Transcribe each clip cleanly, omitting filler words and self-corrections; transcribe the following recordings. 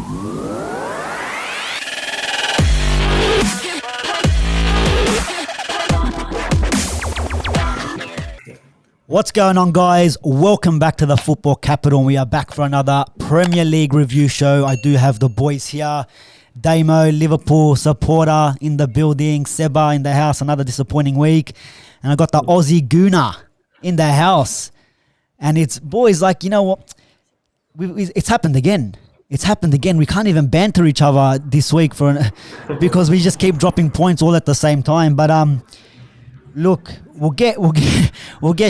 What's going on, guys? Welcome back to the Football Capital. We are back for another Premier League review show. I do have the boys here. Damo, Liverpool supporter in the building. Seba in the house, another disappointing week. And I got the Aussie Gooner in the house. And it's, boys, like, you know what? It's happened again. It's happened again. We can't even banter each other this week because we just keep dropping points all at the same time. But look, we'll get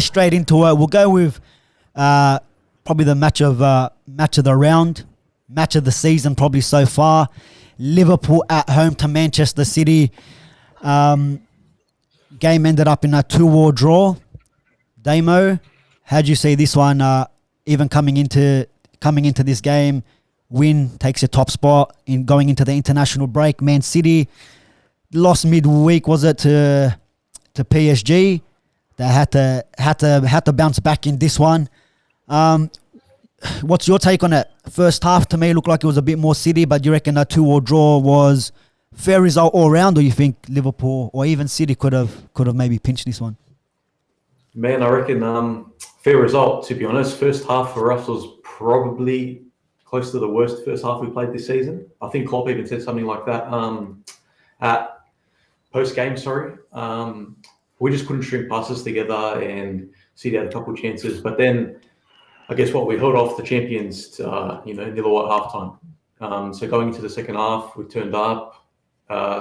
straight into it. We'll go with probably the match of the round, match of the season probably so far. Liverpool at home to Manchester City. Game ended up in a 2-2 draw. Damo, how'd you see this one? Even coming into this game, win takes your top spot in going into the international break. Man City lost midweek, was it to PSG? They had to bounce back in this one. What's your take on it? First half to me looked like it was a bit more City, but you reckon a 2-2 draw was fair result all round, or you think Liverpool or even City could have maybe pinched this one? Man, I reckon fair result, to be honest. First half for us was probably close to the worst first half we played this season. I think Klopp even said something like that at post-game, we just couldn't string passes together, and City had a couple of chances. But then, I guess we held off the champions to, nil at halftime. So going into the second half, we turned up,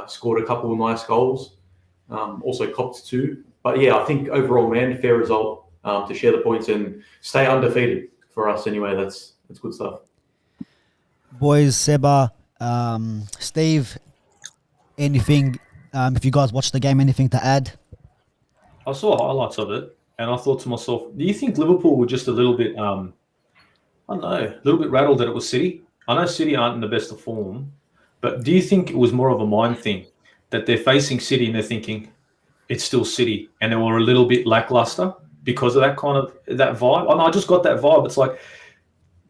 scored a couple of nice goals, also copped 2. But yeah, I think overall, man, fair result to share the points and stay undefeated for us anyway. That's good stuff. Boys, Seba, Steve, anything, if you guys watched the game, anything to add? I saw highlights of it, and I thought to myself, do you think Liverpool were just a little bit, rattled that it was City? I know City aren't in the best of form, but do you think it was more of a mind thing that they're facing City and they're thinking it's still City, and they were a little bit lackluster because of that vibe? I just got that vibe. It's like,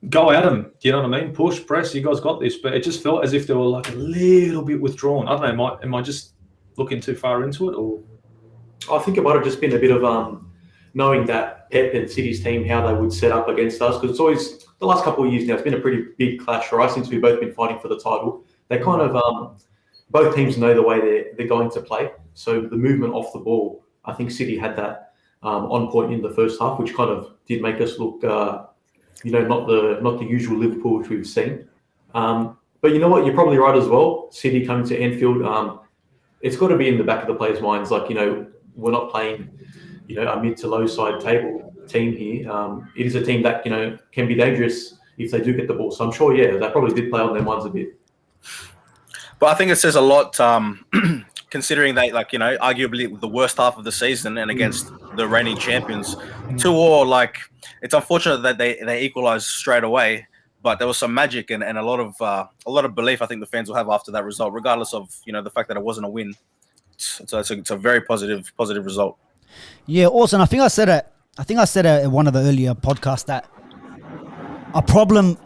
go at them. Do you know what I mean? Push, press. You guys got this. But it just felt as if they were like a little bit withdrawn. I don't know. Am I just looking too far into it, or? I think it might have just been a bit of knowing that Pep and City's team, how they would set up against us, because it's always, the last couple of years now, it's been a pretty big clash for us since we've both been fighting for the title. They kind of, both teams know the way they're going to play. So the movement off the ball, I think City had that on point in the first half, which kind of did make us look, not the usual Liverpool which we've seen. But you know what? You're probably right as well. City coming to Anfield, it's got to be in the back of the players' minds, like, we're not playing, a mid to low side table team here. It is a team that, can be dangerous if they do get the ball. So I'm sure, that probably did play on their minds a bit. But I think it says a lot, considering they, arguably the worst half of the season and against the reigning champions. 2-2, it's unfortunate that they equalised straight away, but there was some magic and a lot of belief I think the fans will have after that result, regardless of, the fact that it wasn't a win. So it's a very positive result. Yeah, awesome. I think I said it in one of the earlier podcasts that a problem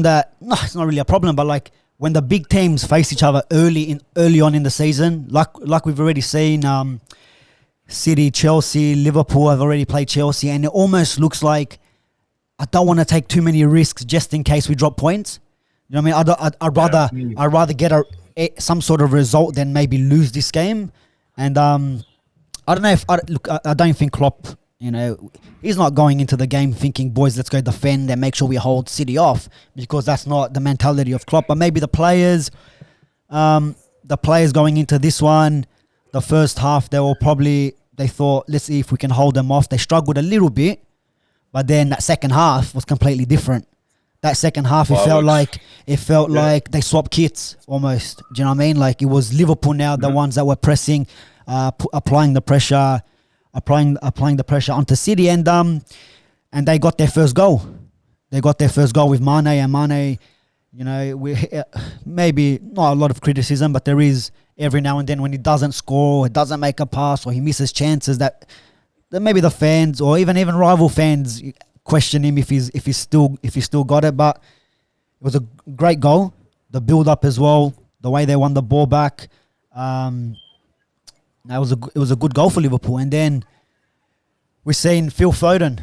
that, no, it's not really a problem, but when the big teams face each other early on in the season, like we've already seen, City, Chelsea, Liverpool have already played Chelsea, and it almost looks like I don't want to take too many risks just in case we drop points. You know what I mean? I'd rather get some sort of result than maybe lose this game. And I don't know I don't think Klopp, he's not going into the game thinking, boys, let's go defend and make sure we hold City off, because that's not the mentality of Klopp. But maybe the players going into this one, the first half, they thought, let's see if we can hold them off. They struggled a little bit, but then that second half was completely different. That second half, it felt like they swapped kits almost. Do you know what I mean? Like, it was Liverpool now, the ones that were pressing, applying the pressure onto City, and they got their first goal. They got their first goal with Mane, and Mane, we maybe not a lot of criticism, but there is every now and then when he doesn't score, he doesn't make a pass, or he misses chances that maybe the fans or even rival fans question him if he's still got it. But was a great goal. The build up as well, the way they won the ball back. It was a good goal for Liverpool. And then we're seeing Phil Foden.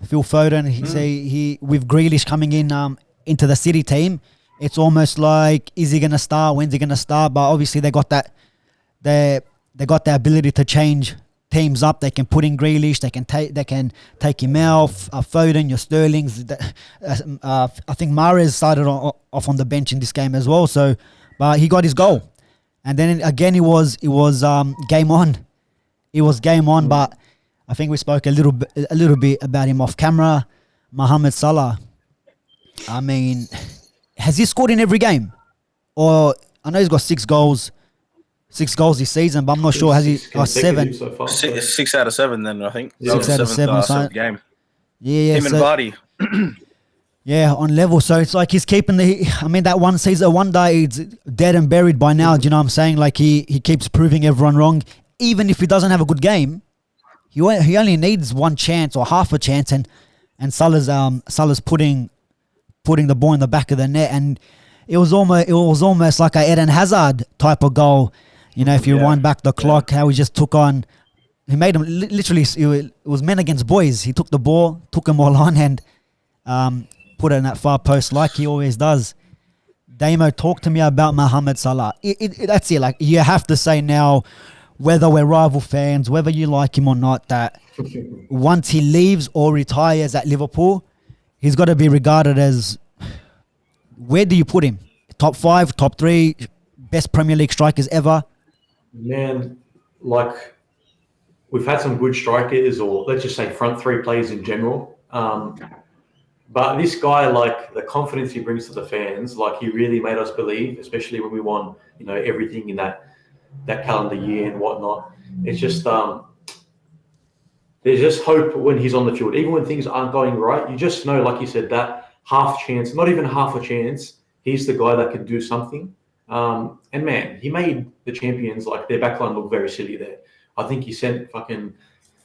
He with Grealish coming in into the City team. It's almost like, is he going to start? When's he going to start? But obviously they got that. They got the ability to change teams up. They can put in Grealish. They can take him out. Foden, your Sterlings. I think Mahrez started off on the bench in this game as well. So, but he got his goal, and then again it was game on. It was game on. But I think we spoke a little bit about him off camera. Mohamed Salah. I mean, has he scored in every game? Or I know he's got 6 goals. 6 goals this season, but I'm not sure. Has he got 7? So far, 6 out of 7 then, I think. 6 out of 7. Seventh game. Yeah. Him and Vardy. Yeah, on level. So it's like he's keeping that one season, one day it's dead and buried by now. Do you know what I'm saying? Like he keeps proving everyone wrong. Even if he doesn't have a good game, he only needs one chance or half a chance, and Salah's putting the ball in the back of the net, and it was almost like a Eden Hazard type of goal. You know, if you wind back the clock, how he just took on, he made him literally. It was men against boys. He took the ball, took them all on, and put it in that far post like he always does. Damo, talk to me about Mohamed Salah. That's it. Like, you have to say now, whether we're rival fans, whether you like him or not, that once he leaves or retires at Liverpool, he's got to be regarded as, where do you put him? Top 5, top 3, best Premier League strikers ever? Man, like, we've had some good strikers, or let's just say front 3 players in general. But this guy, like, the confidence he brings to the fans, like, he really made us believe, especially when we won, you know, everything in that calendar year and whatnot. It's just, there's just hope when he's on the field. Even when things aren't going right, you just know, like you said, that half chance, not even half a chance, he's the guy that can do something. And man, he made the champions, like, their backline look very silly there. I think he sent fucking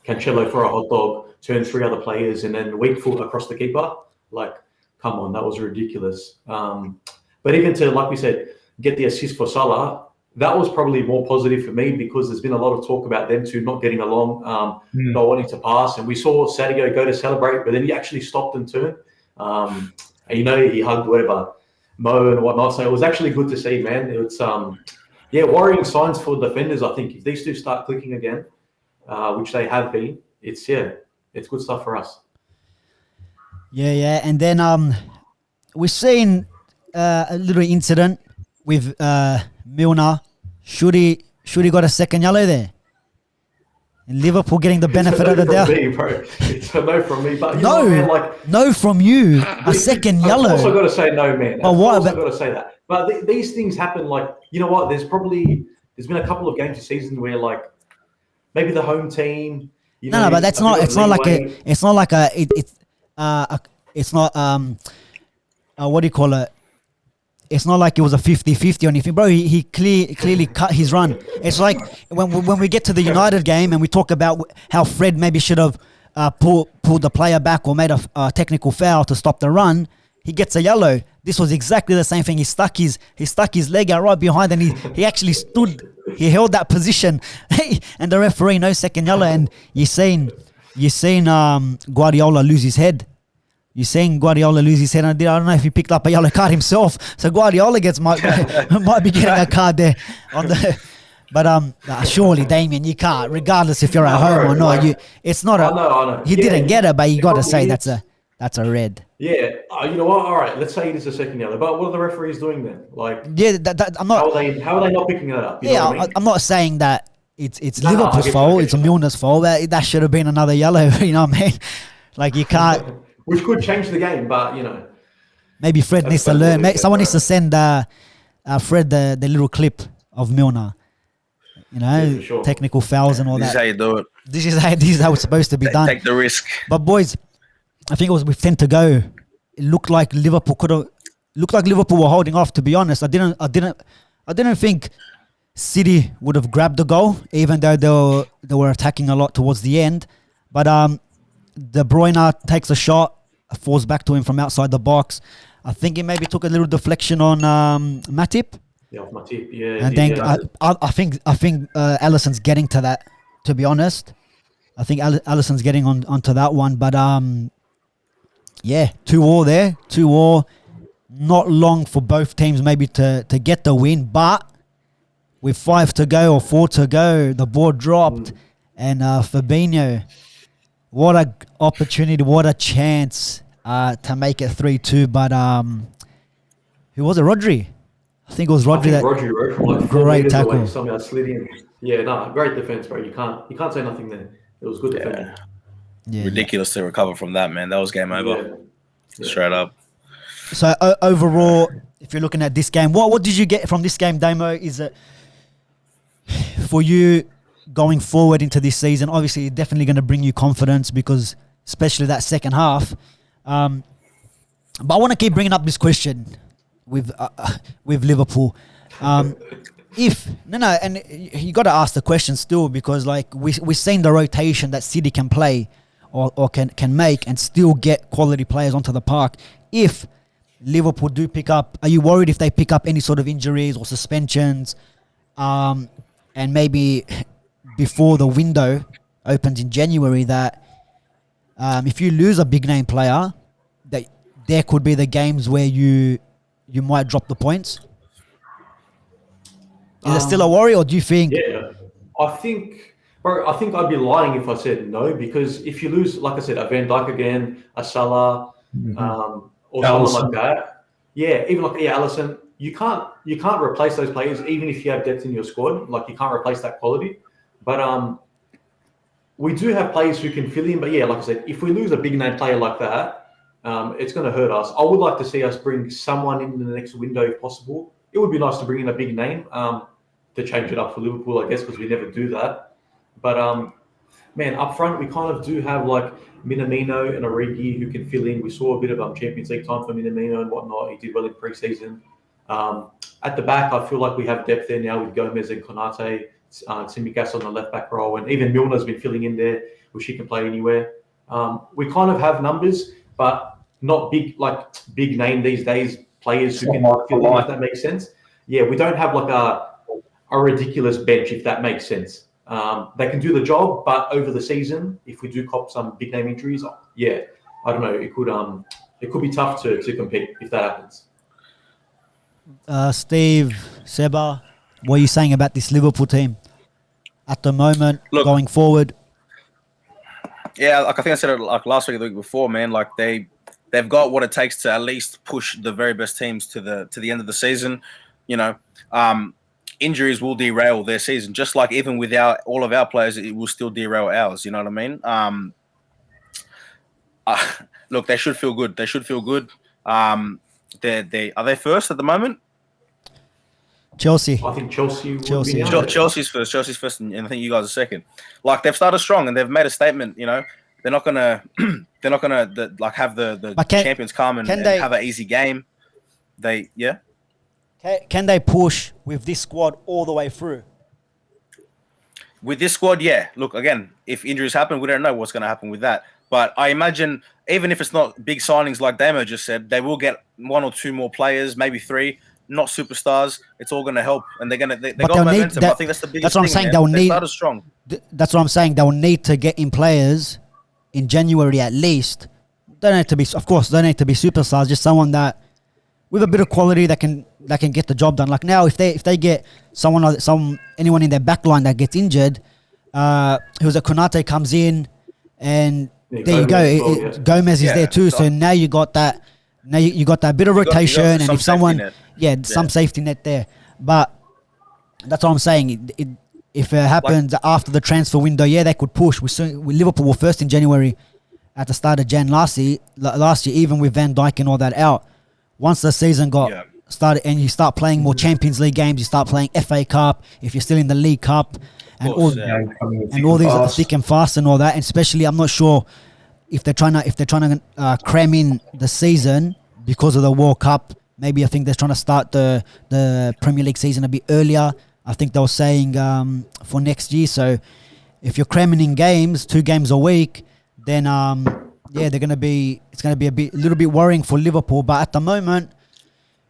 Cancelo for a hot dog, turned 3 other players, and then weak foot across the keeper. Like, come on, that was ridiculous. But even to, like we said, get the assist for Salah, that was probably more positive for me, because there's been a lot of talk about them two not getting along, not wanting to pass. And we saw Sadio go to celebrate, but then he actually stopped and turned. And, you know, he hugged whatever, Mo and whatnot. So it was actually good to see, man. It's, worrying signs for defenders, I think. If these two start clicking again, which they have been, it's good stuff for us. Yeah. And then we've seen a little incident with Milner. Should he got a second yellow there? And Liverpool getting the benefit of the doubt. It's a no from me, but no from you. A second yellow. I've also got to say no, man. But what? I've got to say that. But these things happen. Like, you know what? There's been a couple of games this season where, like, maybe the home team. No, but that's not. It's not like a. It's not like a. It's not. What do you call it? It's not like it was a 50-50 or anything. Bro, he clearly cut his run. It's like when we get to the United game and we talk about how Fred maybe should have pulled the player back or made a technical foul to stop the run, he gets a yellow. This was exactly the same thing. He stuck his leg out right behind, and he actually stood. He held that position, and the referee, no second yellow. And you seen Guardiola lose his head. You're seeing Guardiola lose his head. I don't know if he picked up a yellow card himself. So Guardiola might be getting a card there. But surely, Damien, you can't, regardless if you're at home or not. It's not a. I know. He didn't get it, but you got to say that's a red. Yeah. You know what? All right. Let's say it is a second yellow. But what are the referees doing then? Like, yeah, I'm not. How are they not picking it up? You know what I mean? I'm not saying that it's Liverpool's fault. It's Milner's fault. That should have been another yellow. You know what I mean? Like, you can't. Which could change the game, but, you know. Maybe Fred needs to learn. Someone needs to send Fred the little clip of Milner. You know, sure. Technical fouls and all that. This is how you do it. This is how it's supposed to be done. Take the risk. But boys, I think it was with 10 to go. It looked like Liverpool were holding off. To be honest, I didn't think City would have grabbed the goal, even though they were attacking a lot towards the end. But De Bruyne takes a shot, falls back to him from outside the box. I think he maybe took a little deflection on Matip. Yeah, off my tip. Yeah. And then yeah. I think Alisson's getting to that. To be honest, I think Alisson's getting onto that one. But 2-2 there, 2-2. Not long for both teams maybe to get the win, but with 5 to go or 4 to go, the ball dropped, and Fabinho, what a opportunity, what a chance to make it 3-2. But who was it? Rodri. I think it was Rodri. Rodri from like 4 great meters tackle. away, somehow slid in. Yeah, no, great defense, bro. You can't say nothing there. It was good defense. Yeah, Ridiculous to recover from that, man. That was game over. Yeah. Straight up. So overall, if you're looking at this game, what did you get from this game, Damo? Is it for you going forward into this season? Obviously, it's definitely going to bring you confidence because, especially that second half. But I want to keep bringing up this question with Liverpool. And you got to ask the question still because like we've seen the rotation that City can play or can make and still get quality players onto the park. If Liverpool do pick up, are you worried if they pick up any sort of injuries or suspensions? And maybe before the window opens in January, that if you lose a big name player, that there could be the games where you might drop the points. Is it still a worry, or do you think? Yeah, I think I'd be lying if I said no, because if you lose, like I said, a Van Dijk again, a Salah, or someone like that, Alisson, you can't replace those players even if you have depth in your squad. Like you can't replace that quality. But we do have players who can fill in. But yeah, like I said, if we lose a big name player like that, it's going to hurt us. I would like to see us bring someone in the next window if possible. It would be nice to bring in a big name to change it up for Liverpool, I guess, because we never do that. But man, up front we kind of do have like Minamino and Origi who can fill in. We saw a bit of Champions League time for Minamino and whatnot. He did well in pre-season. At the back, I feel like we have depth there now with Gomez and Konate, Tsimikas on the left back role, and even Milner's been filling in there, which he can play anywhere. We kind of have numbers, but not big name these days players who can fill in, if that makes sense. Yeah, we don't have like a ridiculous bench, if that makes sense. They can do the job, but over the season, if we do cop some big name injuries, I don't know, it could be tough to compete if that happens. Steve, Seba, what are you saying about this Liverpool team at the moment, going forward? Yeah, like I think I said it like last week or the week before, man. Like they've got what it takes to at least push the very best teams to the end of the season. You know, injuries will derail their season, just like even without all of our players, it will still derail ours. You know what I mean? Look, they should feel good. They should feel good. Are they first at the moment? Chelsea. I think Chelsea. Chelsea's first, and I think you guys are second. Like they've started strong and they've made a statement. You know, they're not gonna like have the champions come and have an easy game. Can they push with this squad all the way through? With this squad, yeah. Look, again, if injuries happen, we don't know what's going to happen with that. But I imagine, even if it's not big signings like Damo just said, they will get 1 or 2 more players, maybe 3, not superstars. It's all going to help, and they got momentum. I think that's the biggest thing. That's what I'm saying. They started strong. That's what I'm saying. They'll need to get in players in January at least. Don't need to be superstars. Just someone that with a bit of quality that can get the job done. Like now, if they get anyone in their back line that gets injured, who's a Konate comes in, and there you go. Gomez is there too. So now you got that. Now you got that bit of rotation, and if someone, some safety net there. But that's what I'm saying. If it happens after the transfer window, they could push. Liverpool were first in January at the start of Jan last year, even with Van Dijk and all that out. Once the season got started and you start playing more Champions League games, you start playing FA Cup, if you're still in the League Cup, and all these thick and fast and all that. And especially, I'm not sure if they're trying to cram in the season because of the World Cup. Maybe I think they're trying to start the Premier League season a bit earlier. I think they were saying for next year. So if you're cramming in games, 2 games a week, then yeah, it's gonna be a little bit worrying for Liverpool. But at the moment,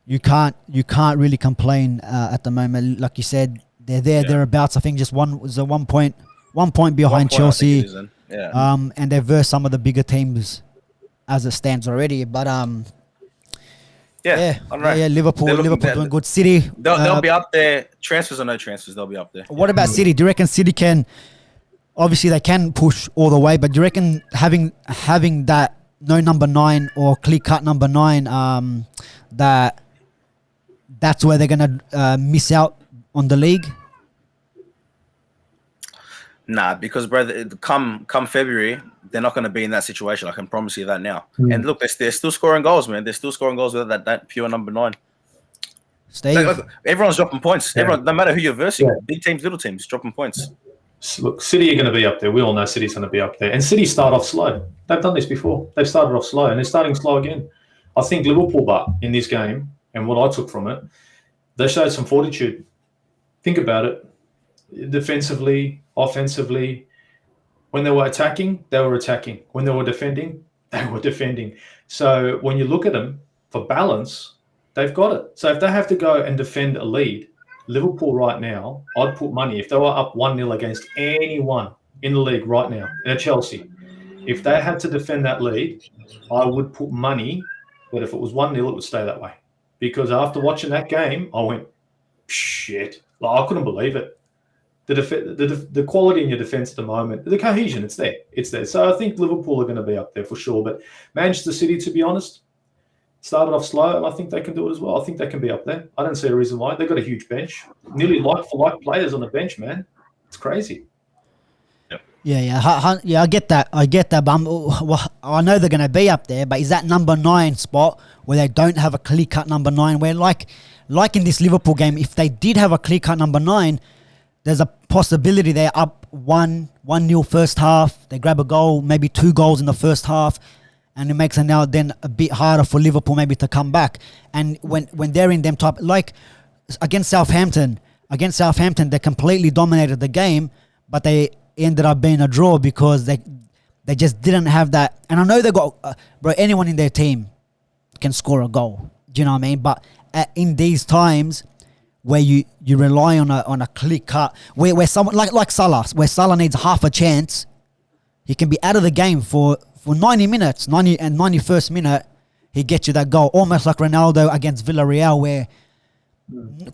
you can't really complain. At the moment, like you said, they're thereabouts. I think just one point behind Chelsea. And they've versed some of the bigger teams as it stands already. But Liverpool doing good. City, they'll be up there. Transfers or no transfers, they'll be up there. What about City? Do you reckon City can? Obviously, they can push all the way, but do you reckon having that no number 9 or clear cut number 9, that's where they're gonna miss out on the league? Nah, because brother, come February, they're not going to be in that situation. I can promise you that now. And look, they're still scoring goals, man. They're still scoring goals with that pure number 9. Steve, look, everyone's dropping points. Everyone, no matter who you're versing, big teams, little teams, dropping points. Look, City are going to be up there. We all know City's going to be up there. And City start off slow. They've done this before. They've started off slow, and they're starting slow again. I think Liverpool, but in this game, and what I took from it, they showed some fortitude. Think about it. Defensively, offensively, when they were attacking, they were attacking. When they were defending, they were defending. So when you look at them for balance, they've got it. So if they have to go and defend a lead, Liverpool right now, I'd put money. If they were up 1-0 against anyone in the league right now, in Chelsea, if they had to defend that lead, I would put money that if it was 1-0, it would stay that way. Because after watching that game, I went, shit. Like, I couldn't believe it. The quality in your defence at the moment, the cohesion, it's there. It's there. So I think Liverpool are going to be up there for sure. But Manchester City, to be honest, started off slow, and I think they can do it as well. I think they can be up there. I don't see a reason why. They've got a huge bench. Nearly like-for-like players on the bench, man. It's crazy. Yeah, I get that. But I know they're going to be up there, but is that number 9 spot where they don't have a clear-cut number 9, where like in this Liverpool game, if they did have a clear-cut number 9, there's a possibility they're up 1-0 first half. They grab a goal, maybe 2 goals in the first half, and it makes it now then a bit harder for Liverpool maybe to come back. And when they're in them type, like against Southampton, they completely dominated the game, but they ended up being a draw because they just didn't have that. And I know they got anyone in their team can score a goal. Do you know what I mean? But in these times where you rely on a clear cut, where someone like Salah, where Salah needs half a chance, he can be out of the game for 90 minutes, 91st minute, he gets you that goal, almost like Ronaldo against Villarreal, where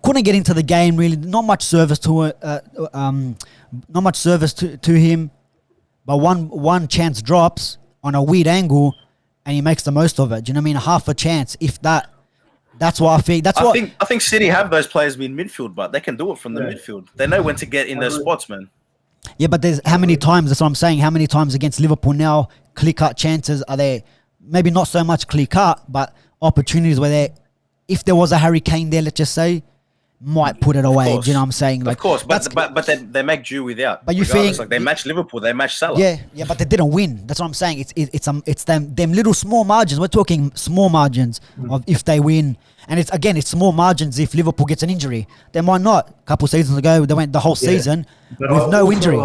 couldn't get into the game really, not much service to him, but one chance drops on a weird angle, and he makes the most of it. Do you know what I mean? Half a chance, if that. That's what I think. I think City have those players in midfield, but they can do it from the midfield. They know when to get in those spots, man. Yeah, but there's how many times? That's what I'm saying. How many times against Liverpool now? Clear-cut chances are there? Maybe not so much clear-cut, but opportunities where if there was a Harry Kane there, let's just say, might put it away. Do you know what I'm saying? Like, of course, but they make do without. But you think like they match Liverpool, they match Salah. Yeah, but they didn't win. That's what I'm saying. It's them little small margins. We're talking small margins of if they win, and it's small margins if Liverpool gets an injury. They might not. A couple of seasons ago, they went the whole season with no injury. I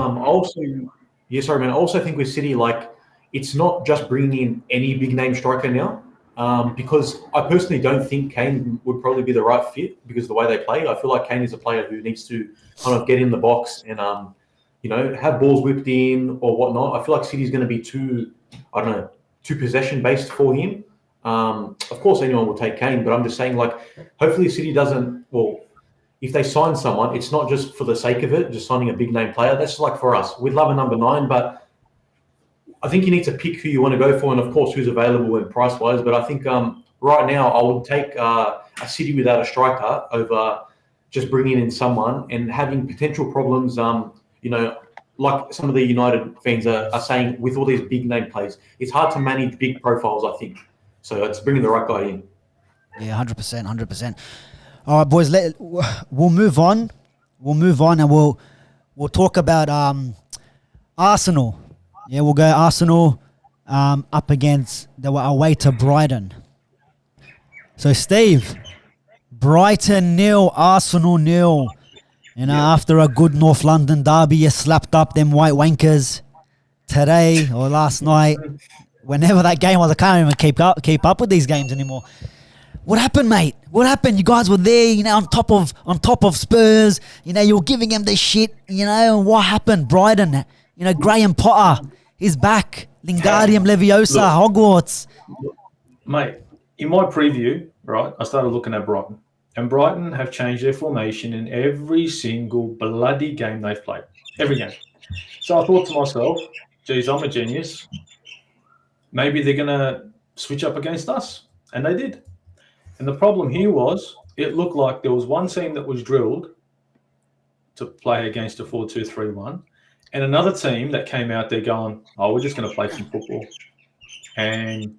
also think with City, like, it's not just bringing in any big name striker now. Because I personally don't think Kane would probably be the right fit because of the way they play. I feel like Kane is a player who needs to kind of get in the box and, have balls whipped in or whatnot. I feel like City's going to be too possession based for him. Of course, anyone will take Kane, but I'm just saying, like, hopefully City doesn't. Well, if they sign someone, it's not just for the sake of it, just signing a big name player. That's just like for us. We'd love a number 9, but I think you need to pick who you want to go for, and of course who's available and price wise. But I think right now I would take a City without a striker over just bringing in someone and having potential problems. Like some of the United fans are saying with all these big name players, it's hard to manage big profiles. I think so. It's bringing the right guy in. Yeah, 100%. All right, boys. We'll move on. And we'll talk about Arsenal. Yeah, we'll go Arsenal up against, they were away to Brighton. So, Steve, Brighton 0, Arsenal 0. After a good North London derby, you slapped up them white wankers today or last night. whenever that game was, I can't even keep up with these games anymore. What happened, mate? What happened? You guys were there, on top of Spurs. You were giving them this shit. And what happened? Brighton. Graham Potter, he's back. Wingardium Leviosa, Hogwarts. Mate, in my preview, right, I started looking at Brighton. And Brighton have changed their formation in every single bloody game they've played. Every game. So I thought to myself, geez, I'm a genius. Maybe they're going to switch up against us. And they did. And the problem here was, it looked like there was one team that was drilled to play against a 4-2-3-1, and another team that came out there going, we're just going to play some football. And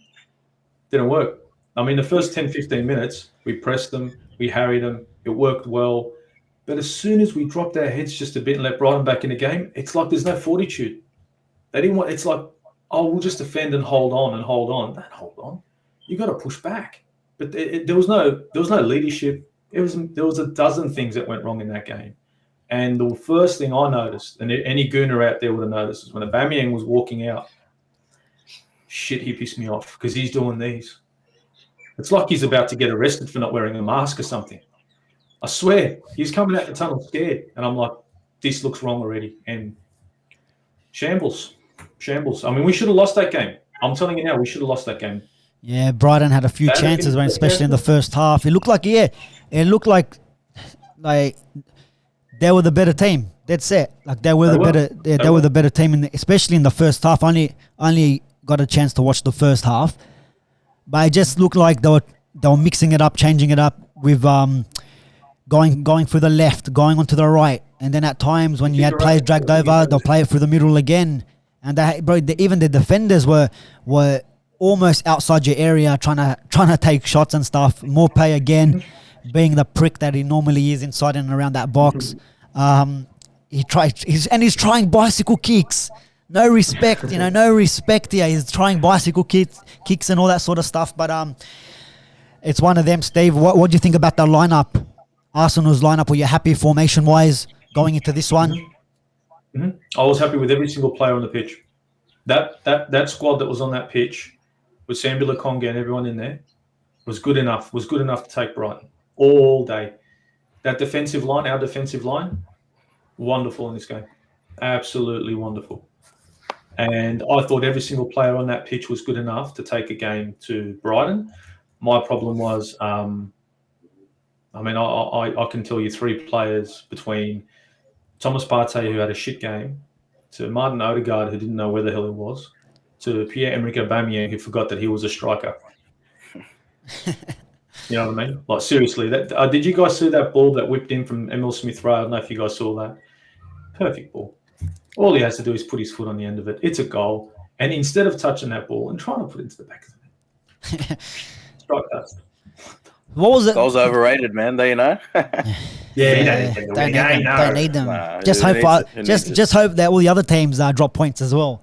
didn't work. I mean, the first 10, 15 minutes, we pressed them, we harried them, it worked well. But as soon as we dropped our heads just a bit and let Brighton back in the game, it's like there's no fortitude. They didn't want. It's like, we'll just defend and hold on and hold on. Don't hold on. You got to push back. But there was no leadership. There was a dozen things that went wrong in that game. And the first thing I noticed, and any gooner out there would have noticed, is when Aubameyang was walking out, shit, he pissed me off because he's doing these. It's like he's about to get arrested for not wearing a mask or something. I swear, he's coming out the tunnel scared. And I'm like, this looks wrong already. And shambles. I mean, we should have lost that game. I'm telling you now, we should have lost that game. Yeah, Brighton had a few chances, especially in the first half. It looked like they were the better team. That's it. Like they were the better team, especially in the first half. Only got a chance to watch the first half, but it just looked like they were mixing it up, changing it up with going through the left, going onto the right, and then at times when you had players dragged over, they'll play it through the middle again. And even the defenders were almost outside your area, trying to take shots and stuff. Morpay again, being the prick that he normally is inside and around that box. He's trying bicycle kicks. No respect, no respect here. He's trying bicycle kicks and all that sort of stuff. But it's one of them, Steve. What do you think about the lineup? Arsenal's lineup. Were you happy formation-wise going into this one? Mm-hmm. I was happy with every single player on the pitch. That squad that was on that pitch with Sambi Lokonga and everyone in there was good enough to take Brighton all day. That defensive line, our defensive line, wonderful in this game. Absolutely wonderful. And I thought every single player on that pitch was good enough to take a game to Brighton. My problem was, I can tell you three players between Thomas Partey, who had a shit game, to Martin Odegaard, who didn't know where the hell he was, to Pierre-Emerick Aubameyang, who forgot that he was a striker. You know what I mean? Like, seriously, did you guys see that ball that whipped in from Emil Smith-Rowe? I don't know if you guys saw that. Perfect ball. All he has to do is put his foot on the end of it. It's a goal. And instead of touching that ball and trying to put it into the back of the net, strike that. What was it? Goals are overrated, man. Don't you know? Don't need them. Just hope that all the other teams drop points as well,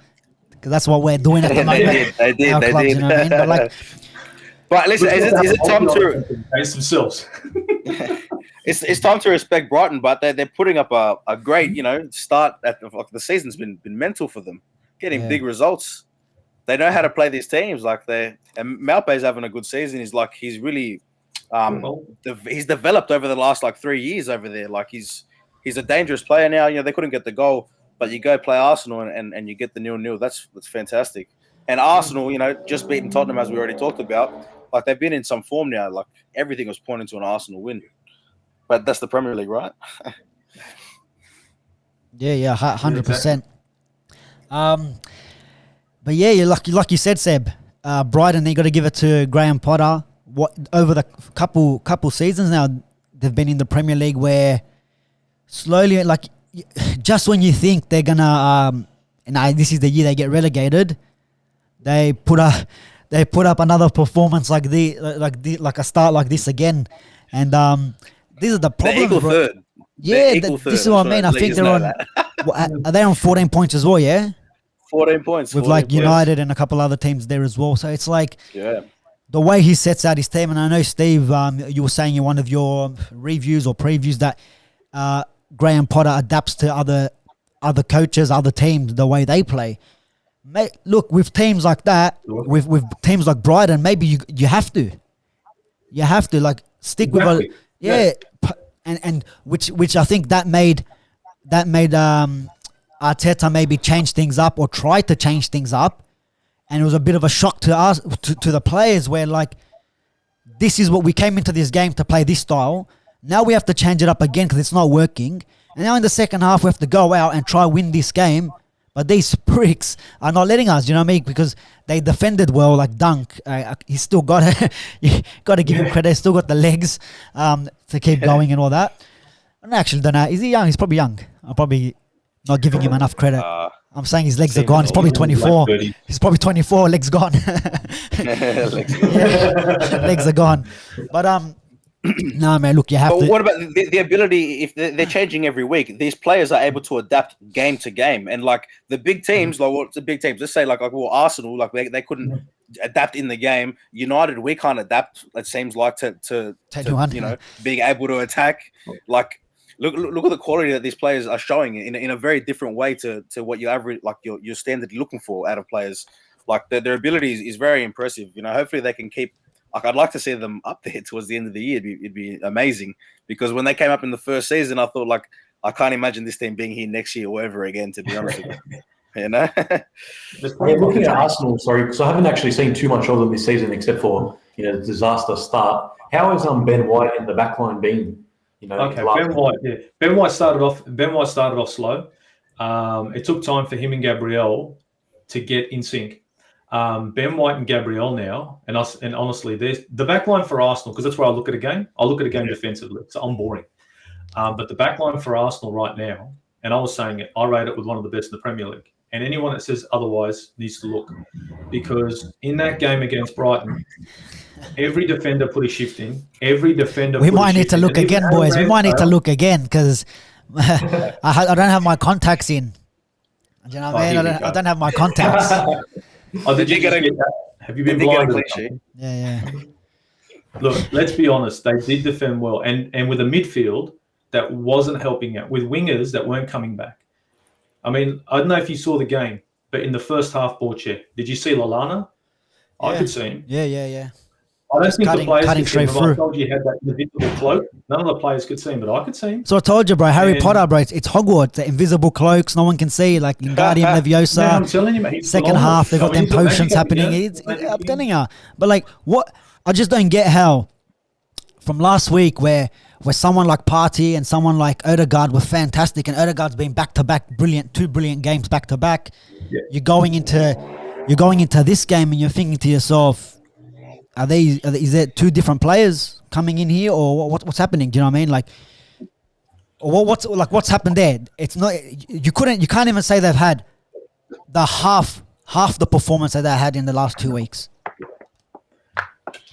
because that's what we're doing at the moment. They did. You know what I mean? But listen, is it time to against themselves? It's time to respect Brighton, but they're putting up a great start. The season's been mental for them, getting big results. They know how to play these teams. And Malpe's having a good season. He's really he's developed over the last 3 years over there. He's a dangerous player now. They couldn't get the goal, but you go play Arsenal and you get the 0-0. That's fantastic. And Arsenal, just beating Tottenham, as we already talked about. They've been in some form now. Everything was pointing to an Arsenal win. But that's the Premier League, right? Yeah, 100%. But yeah, like you said, Seb, Brighton, they got to give it to Graham Potter. Over the couple seasons now, they've been in the Premier League where slowly, just when you think they're gonna, this is the year they get relegated, they put up another performance like a start like this again, and this is the problem. Equal third. Yeah, this is what I mean. I think they're on. Are they on 14 points as well? Yeah, 14 points with United and a couple other teams there as well. So it's the way he sets out his team. And I know, Steve, you were saying in one of your reviews or previews that Graham Potter adapts to other coaches, other teams, the way they play. look, with teams like that, with teams like Brighton, maybe you have to like stick Exactly. with and which I think that made Arteta maybe change things up or try to change things up, and it was a bit of a shock to us to the players where like, this is what we came into this game to play, this style. Now we have to change it up again because it's not working. And now in the second half we have to go out and try win this game. But these pricks are not letting us, you know what I mean? Because they defended well, like Dunk. He's still got you got to give him credit. He's still got the legs to keep going and all that. I actually don't know. Is he young? He's probably young. I'm probably not giving him enough credit. I'm saying his legs are gone. He's probably 24. He's probably 24. Legs gone. Legs are gone. But no, man. Look, you have to. But what about the ability? If they're changing every week, these players are able to adapt game to game. And like the big teams, like what's the big teams? Let's say like Arsenal, like they couldn't adapt in the game. United, we can't adapt. It seems like to being able to attack. Like look at the quality that these players are showing in a very different way to what your average, like your standard looking for out of players. Like their ability is very impressive. Hopefully they can keep. Like I'd like to see them up there towards the end of the year. It'd be amazing, because when they came up in the first season, I thought like I can't imagine this team being here next year or ever again. To be honest with you, Looking at Arsenal, because I haven't actually seen too much of them this season, except for the disaster start. How has Ben White in the backline been? Ben White started off slow. It took time for him and Gabriel to get in sync. Ben White and Gabriel now, and honestly, there's the back line for Arsenal, because that's where I look at a game. I look at a game defensively, so I'm boring. But the back line for Arsenal right now, and I was saying it, I rate it with one of the best in the Premier League. And anyone that says otherwise needs to look, because in that game against Brighton, every defender put a shift in. We might need to look again, boys. We might need to look again, because I don't have my contacts in. Do you know what I mean? I don't have my contacts. Did you get have you been blinded? Yeah. Look, let's be honest. They did defend well, and with a midfield that wasn't helping out, with wingers that weren't coming back. I mean, I don't know if you saw the game, but in the first half, Borche, did you see Lallana? Yeah. I could see him. Yeah. I don't think the players cutting straight through. I told you had that invisible cloak. None of the players could see him, but I could see him. So I told you, bro, Harry Potter, bro, it's Hogwarts, the invisible cloaks, no one can see, like Wingardium Leviosa. Man, I'm telling you, mate, second half, they got them potions happening. I'm telling you. But like, what? I just don't get how from last week where someone like Partey and someone like Odegaard were fantastic, and Odegaard's been back-to-back two brilliant games back-to-back. Yeah. You're going into this game and you're thinking to yourself, is there two different players coming in here, or what's happening? Do you know what I mean? Like, or what's happened there? It's not, you can't even say they've had the half the performance that they had in the last 2 weeks.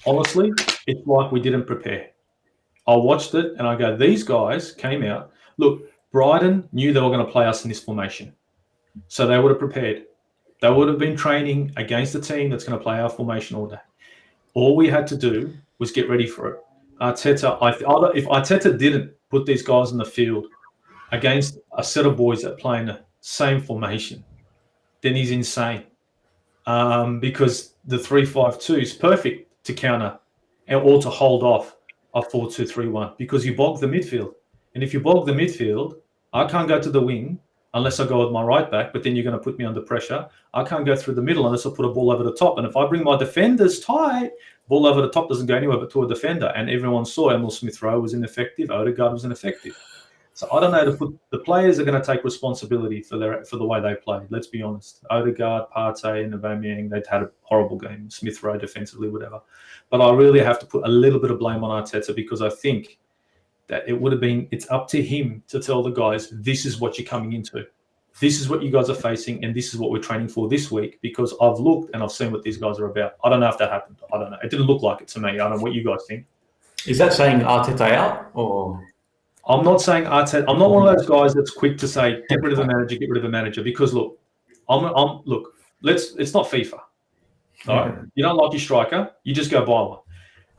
Honestly, it's like we didn't prepare. I watched it and I go, these guys came out. Look, Brighton knew they were going to play us in this formation, so they would have prepared. They would have been training against a team that's going to play our formation all day. All we had to do was get ready for it. Arteta, if Arteta didn't put these guys in the field against a set of boys that play in the same formation, then he's insane. Because the 3-5-2 is perfect to counter or to hold off a 4-2-3-1, because you bog the midfield. And if you bog the midfield, I can't go to the wing unless I go with my right back, but then you're going to put me under pressure. I can't go through the middle unless I put a ball over the top. And if I bring my defenders tight, ball over the top doesn't go anywhere but to a defender. And everyone saw Emil Smith-Rowe was ineffective. Odegaard was ineffective. So I don't know. The players are going to take responsibility for the way they played. Let's be honest. Odegaard, Partey, and Aubameyang, they'd had a horrible game. Smith-Rowe defensively, whatever. But I really have to put a little bit of blame on Arteta, because I think that it's up to him to tell the guys, this is what you're coming into. This is what you guys are facing, and this is what we're training for this week, because I've looked and I've seen what these guys are about. I don't know if that happened. I don't know. It didn't look like it to me. I don't know what you guys think. Is that saying Arteta out, or? I'm not saying Arteta. I'm not one of those guys that's quick to say, get rid of the manager, because look, it's not FIFA. All right? You don't like your striker, you just go buy one.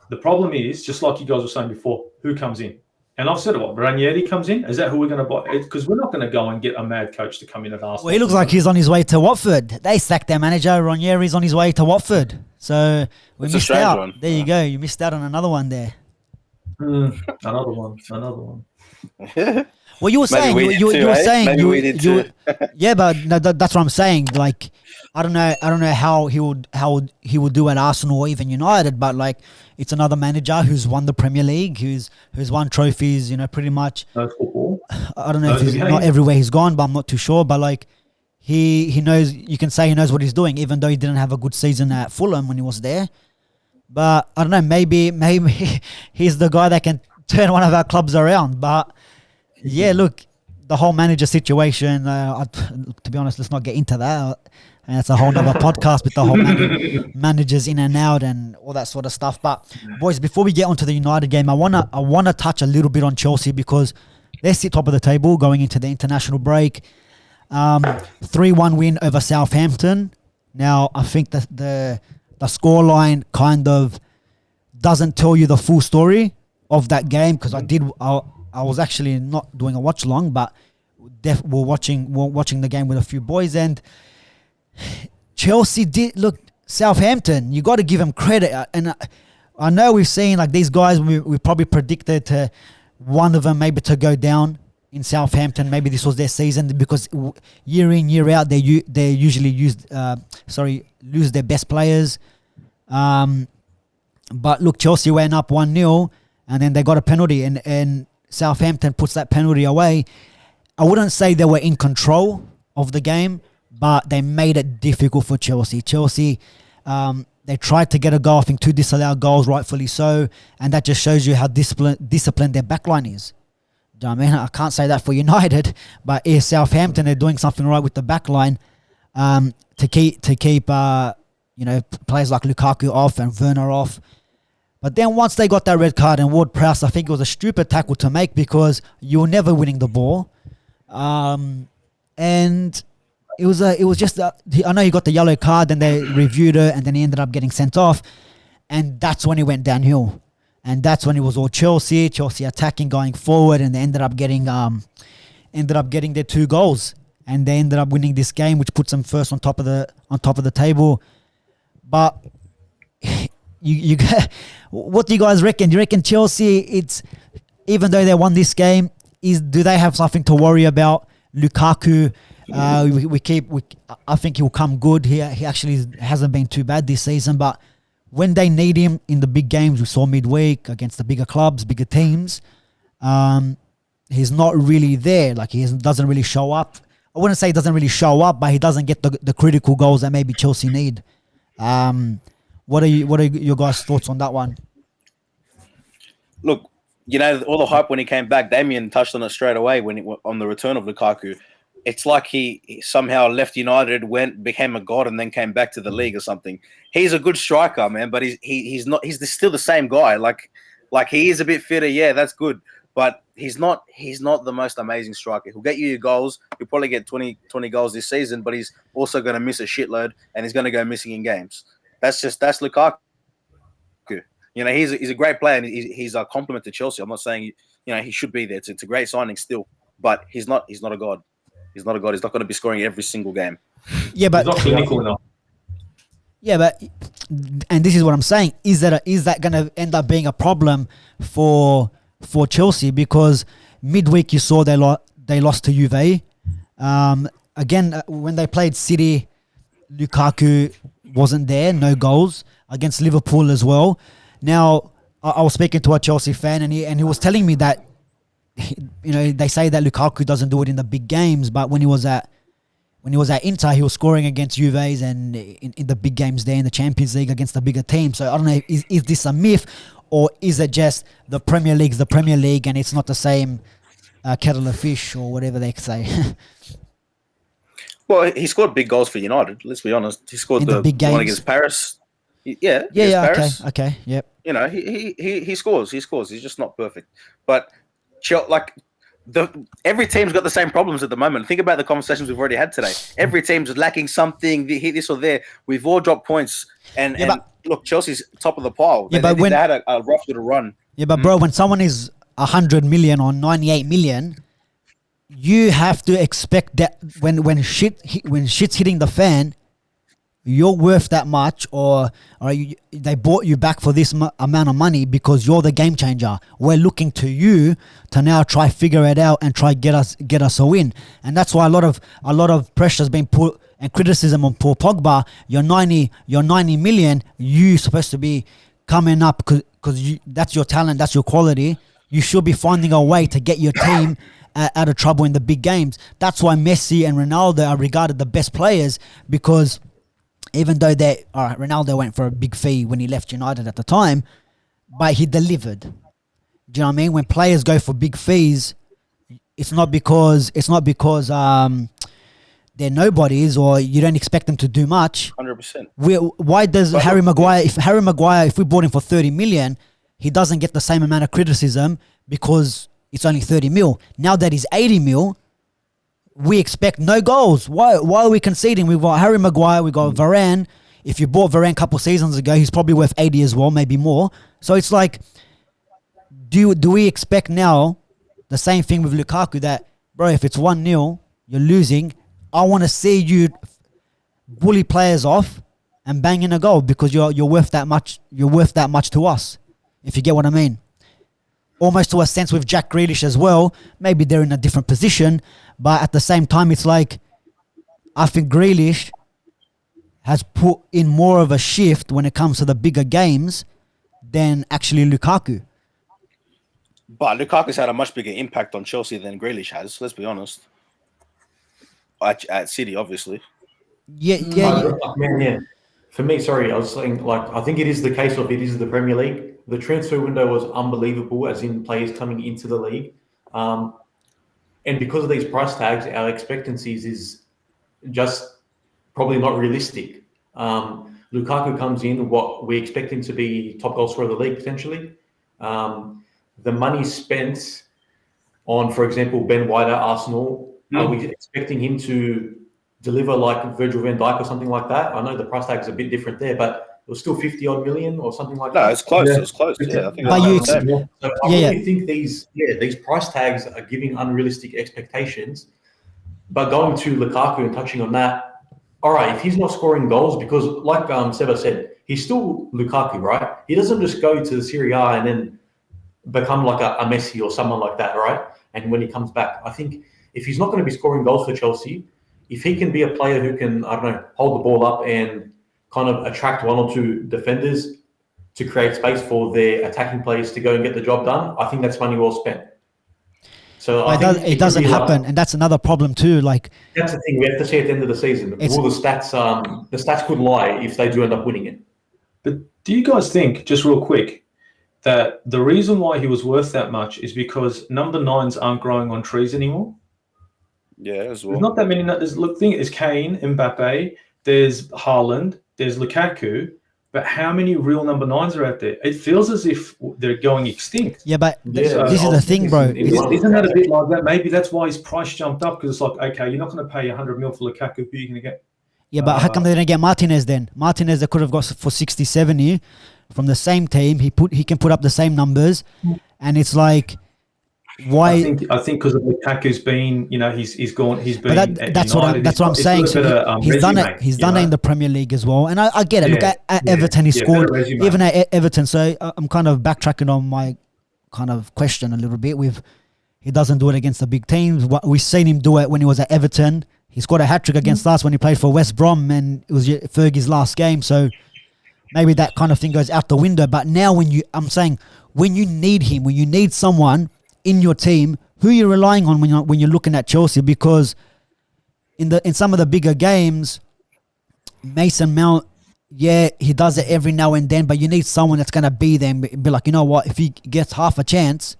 The problem is, just like you guys were saying before, who comes in? And I've said, what, Ranieri comes in? Is that who we're going to buy? Because we're not going to go and get a mad coach to come in at Arsenal. Well, he looks like he's on his way to Watford. They sacked their manager. Ranieri's on his way to Watford. So we missed out. One. There you go. You missed out on another one there. Another one. Well, you were saying, you were saying, yeah, but no, that's what I'm saying. Like, I don't know how he would do at Arsenal or even United, but like, it's another manager who's won the Premier League, who's won trophies, you know, pretty much. No football. I don't know if he's not everywhere he's gone, but I'm not too sure. But like, he knows. You can say he knows what he's doing, even though he didn't have a good season at Fulham when he was there. But I don't know. Maybe he's the guy that can turn one of our clubs around. But yeah, look, the whole manager situation. To be honest, let's not get into that. And it's a whole other podcast with the whole managers in and out and all that sort of stuff. But boys, before we get onto the United game, I wanna touch a little bit on Chelsea because they sit top of the table going into the international break. 3-1 win over Southampton. Now I think that the scoreline kind of doesn't tell you the full story of that game because I was actually not doing a watch long, but we're watching the game with a few boys and. Chelsea did look Southampton. You got to give them credit, and I know we've seen like these guys. We probably predicted to one of them maybe to go down in Southampton. Maybe this was their season because year in year out they usually lose their best players. But look, Chelsea went up 1-0 and then they got a penalty, and Southampton puts that penalty away. I wouldn't say they were in control of the game, but they made it difficult for Chelsea. Chelsea, they tried to get a goal. I think 2 disallowed goals, rightfully so. And that just shows you how disciplined their backline is. Do you know what I mean? I can't say that for United, but if Southampton are doing something right with the backline to keep players like Lukaku off and Werner off. But then once they got that red card and Ward-Prowse, I think it was a stupid tackle to make because you were never winning the ball. And it was just I know he got the yellow card, then they reviewed it, and then he ended up getting sent off, and that's when he went downhill, and that's when it was all Chelsea attacking, going forward, and they ended up getting their 2 goals, and they ended up winning this game, which puts them first on top of the table. But you what do you guys reckon? Do you reckon Chelsea? It's even though they won this game, do they have something to worry about? Lukaku. I think he'll come good. He actually hasn't been too bad this season, but when they need him in the big games, we saw midweek against the bigger clubs, bigger teams, he's not really there. Like he doesn't really show up. I wouldn't say he doesn't really show up, but he doesn't get the critical goals that maybe Chelsea need. What are your guys' thoughts on that one? Look, all the hype when he came back, Damien touched on it straight away on the return of Lukaku. It's like he somehow left United, became a god, and then came back to the league or something. He's a good striker, man, but he's not. He's still the same guy. Like he is a bit fitter, yeah, that's good, but he's not the most amazing striker. He'll get you your goals. He'll probably get 20 goals this season, but he's also going to miss a shitload, and he's going to go missing in games. That's Lukaku. He's a great player, and he's a compliment to Chelsea. I'm not saying he should be there. It's a great signing still, but he's not a god. He's not a god. He's not going to be scoring every single game. Yeah, but he's not clinical enough. Yeah, but and this is what I'm saying: is that going to end up being a problem for Chelsea? Because midweek you saw they lost to Juve. Again, when they played City, Lukaku wasn't there, no goals against Liverpool as well. Now I was speaking to a Chelsea fan, and he was telling me that. They say that Lukaku doesn't do it in the big games, but when he was at Inter, he was scoring against Juve's and in the big games there in the Champions League against the bigger teams. So I don't know, is this a myth or is it just the Premier League's the Premier League and it's not the same kettle of fish or whatever they say? Well, he scored big goals for United. Let's be honest. He scored the big one against Paris. Yeah. Paris. Okay. Yep. He scores. He's just not perfect, but. Every team's got the same problems at the moment. Think about the conversations we've already had today. Every team's lacking something, this or there. We've all dropped points, and look, Chelsea's top of the pile. They had a rough little run. Yeah, but bro, when someone is 100 million or 98 million, you have to expect that when shit's hitting the fan, you're worth that much, or they bought you back for this amount of money because you're the game changer. We're looking to you to now try figure it out and try get us a win. And that's why a lot of pressure's been put and criticism on Paul Pogba. You're 90 million. You supposed to be coming up because that's your talent, that's your quality. You should be finding a way to get your team out of trouble in the big games. That's why Messi and Ronaldo are regarded the best players, because even though Ronaldo went for a big fee when he left United at the time, but he delivered. Do you know what I mean? When players go for big fees, it's not because they're nobodies or you don't expect them to do much. 100%. Why does Harry Maguire? If we bought him for 30 million, he doesn't get the same amount of criticism because it's only 30 mil. Now that he's 80 mil, we expect no goals. Why are we conceding? We've got Harry Maguire, we've got Varane. If you bought Varane a couple of seasons ago, he's probably worth 80 as well, maybe more. So it's like, do we expect now the same thing with Lukaku, that, bro, if it's 1-0, you're losing, I want to see you bully players off and bang in a goal because you're worth that much. You're worth that much to us, if you get what I mean. Almost to a sense with Jack Grealish as well. Maybe they're in a different position, but at the same time, it's like, I think Grealish has put in more of a shift when it comes to the bigger games than actually Lukaku. But Lukaku's had a much bigger impact on Chelsea than Grealish has, let's be honest. At City, obviously. Yeah. Man. For me, sorry, I was saying, I think it is the case of it is the Premier League. The transfer window was unbelievable, as in players coming into the league. And because of these price tags, our expectancies is just probably not realistic. Lukaku comes in, what we expect him to be top goal scorer of the league, potentially. The money spent on, for example, Ben White at Arsenal, are we expecting him to deliver like Virgil van Dijk or something like that? I know the price tag is a bit different there, but it was still 50-odd million or something like that. No, it's close. Yeah. It was close. Yeah, I think So I really think these price tags are giving unrealistic expectations. But going to Lukaku and touching on that, all right, if he's not scoring goals, because like Seba said, he's still Lukaku, right? He doesn't just go to the Serie A and then become like a Messi or someone like that, right? And when he comes back, I think if he's not going to be scoring goals for Chelsea, if he can be a player who can, I don't know, hold the ball up and kind of attract one or two defenders to create space for their attacking players to go and get the job done, I think that's money well spent. So it doesn't happen, and that's another problem too. Like, that's the thing we have to see at the end of the season. All the stats could lie if they do end up winning it. But do you guys think, just real quick, that the reason why he was worth that much is because number 9s aren't growing on trees anymore? Yeah, as well. There's not that many. There's Kane, Mbappe, there's Haaland, there's Lukaku, but how many real number 9s are out there? It feels as if they're going extinct. Yeah, but this is the thing, bro. Isn't that a bit like that? Maybe that's why his price jumped up, because it's like, okay, you're not going to pay 100 mil for Lukaku. Who are you going to get? Yeah, but how come they didn't get Martinez then? Martinez they could have got for 60, 70 from the same team. He can put up the same numbers, and it's like, why? I think because of Lukaku's been, he's gone. He's been. But that's what I'm saying. So he's done it. He's done it in the Premier League as well, and I get it. Yeah, look at Everton, he scored even at at Everton. So I'm kind of backtracking on my kind of question a little bit. He doesn't do it against the big teams. We've seen him do it when he was at Everton. He scored a hat trick against us when he played for West Brom, and it was Fergie's last game. So maybe that kind of thing goes out the window. But now when you need him, when you need someone in your team, who you're relying on when you're looking at Chelsea, because in some of the bigger games, Mason Mount, he does it every now and then, but you need someone that's gonna be there and be like, you know what, if he gets half a chance,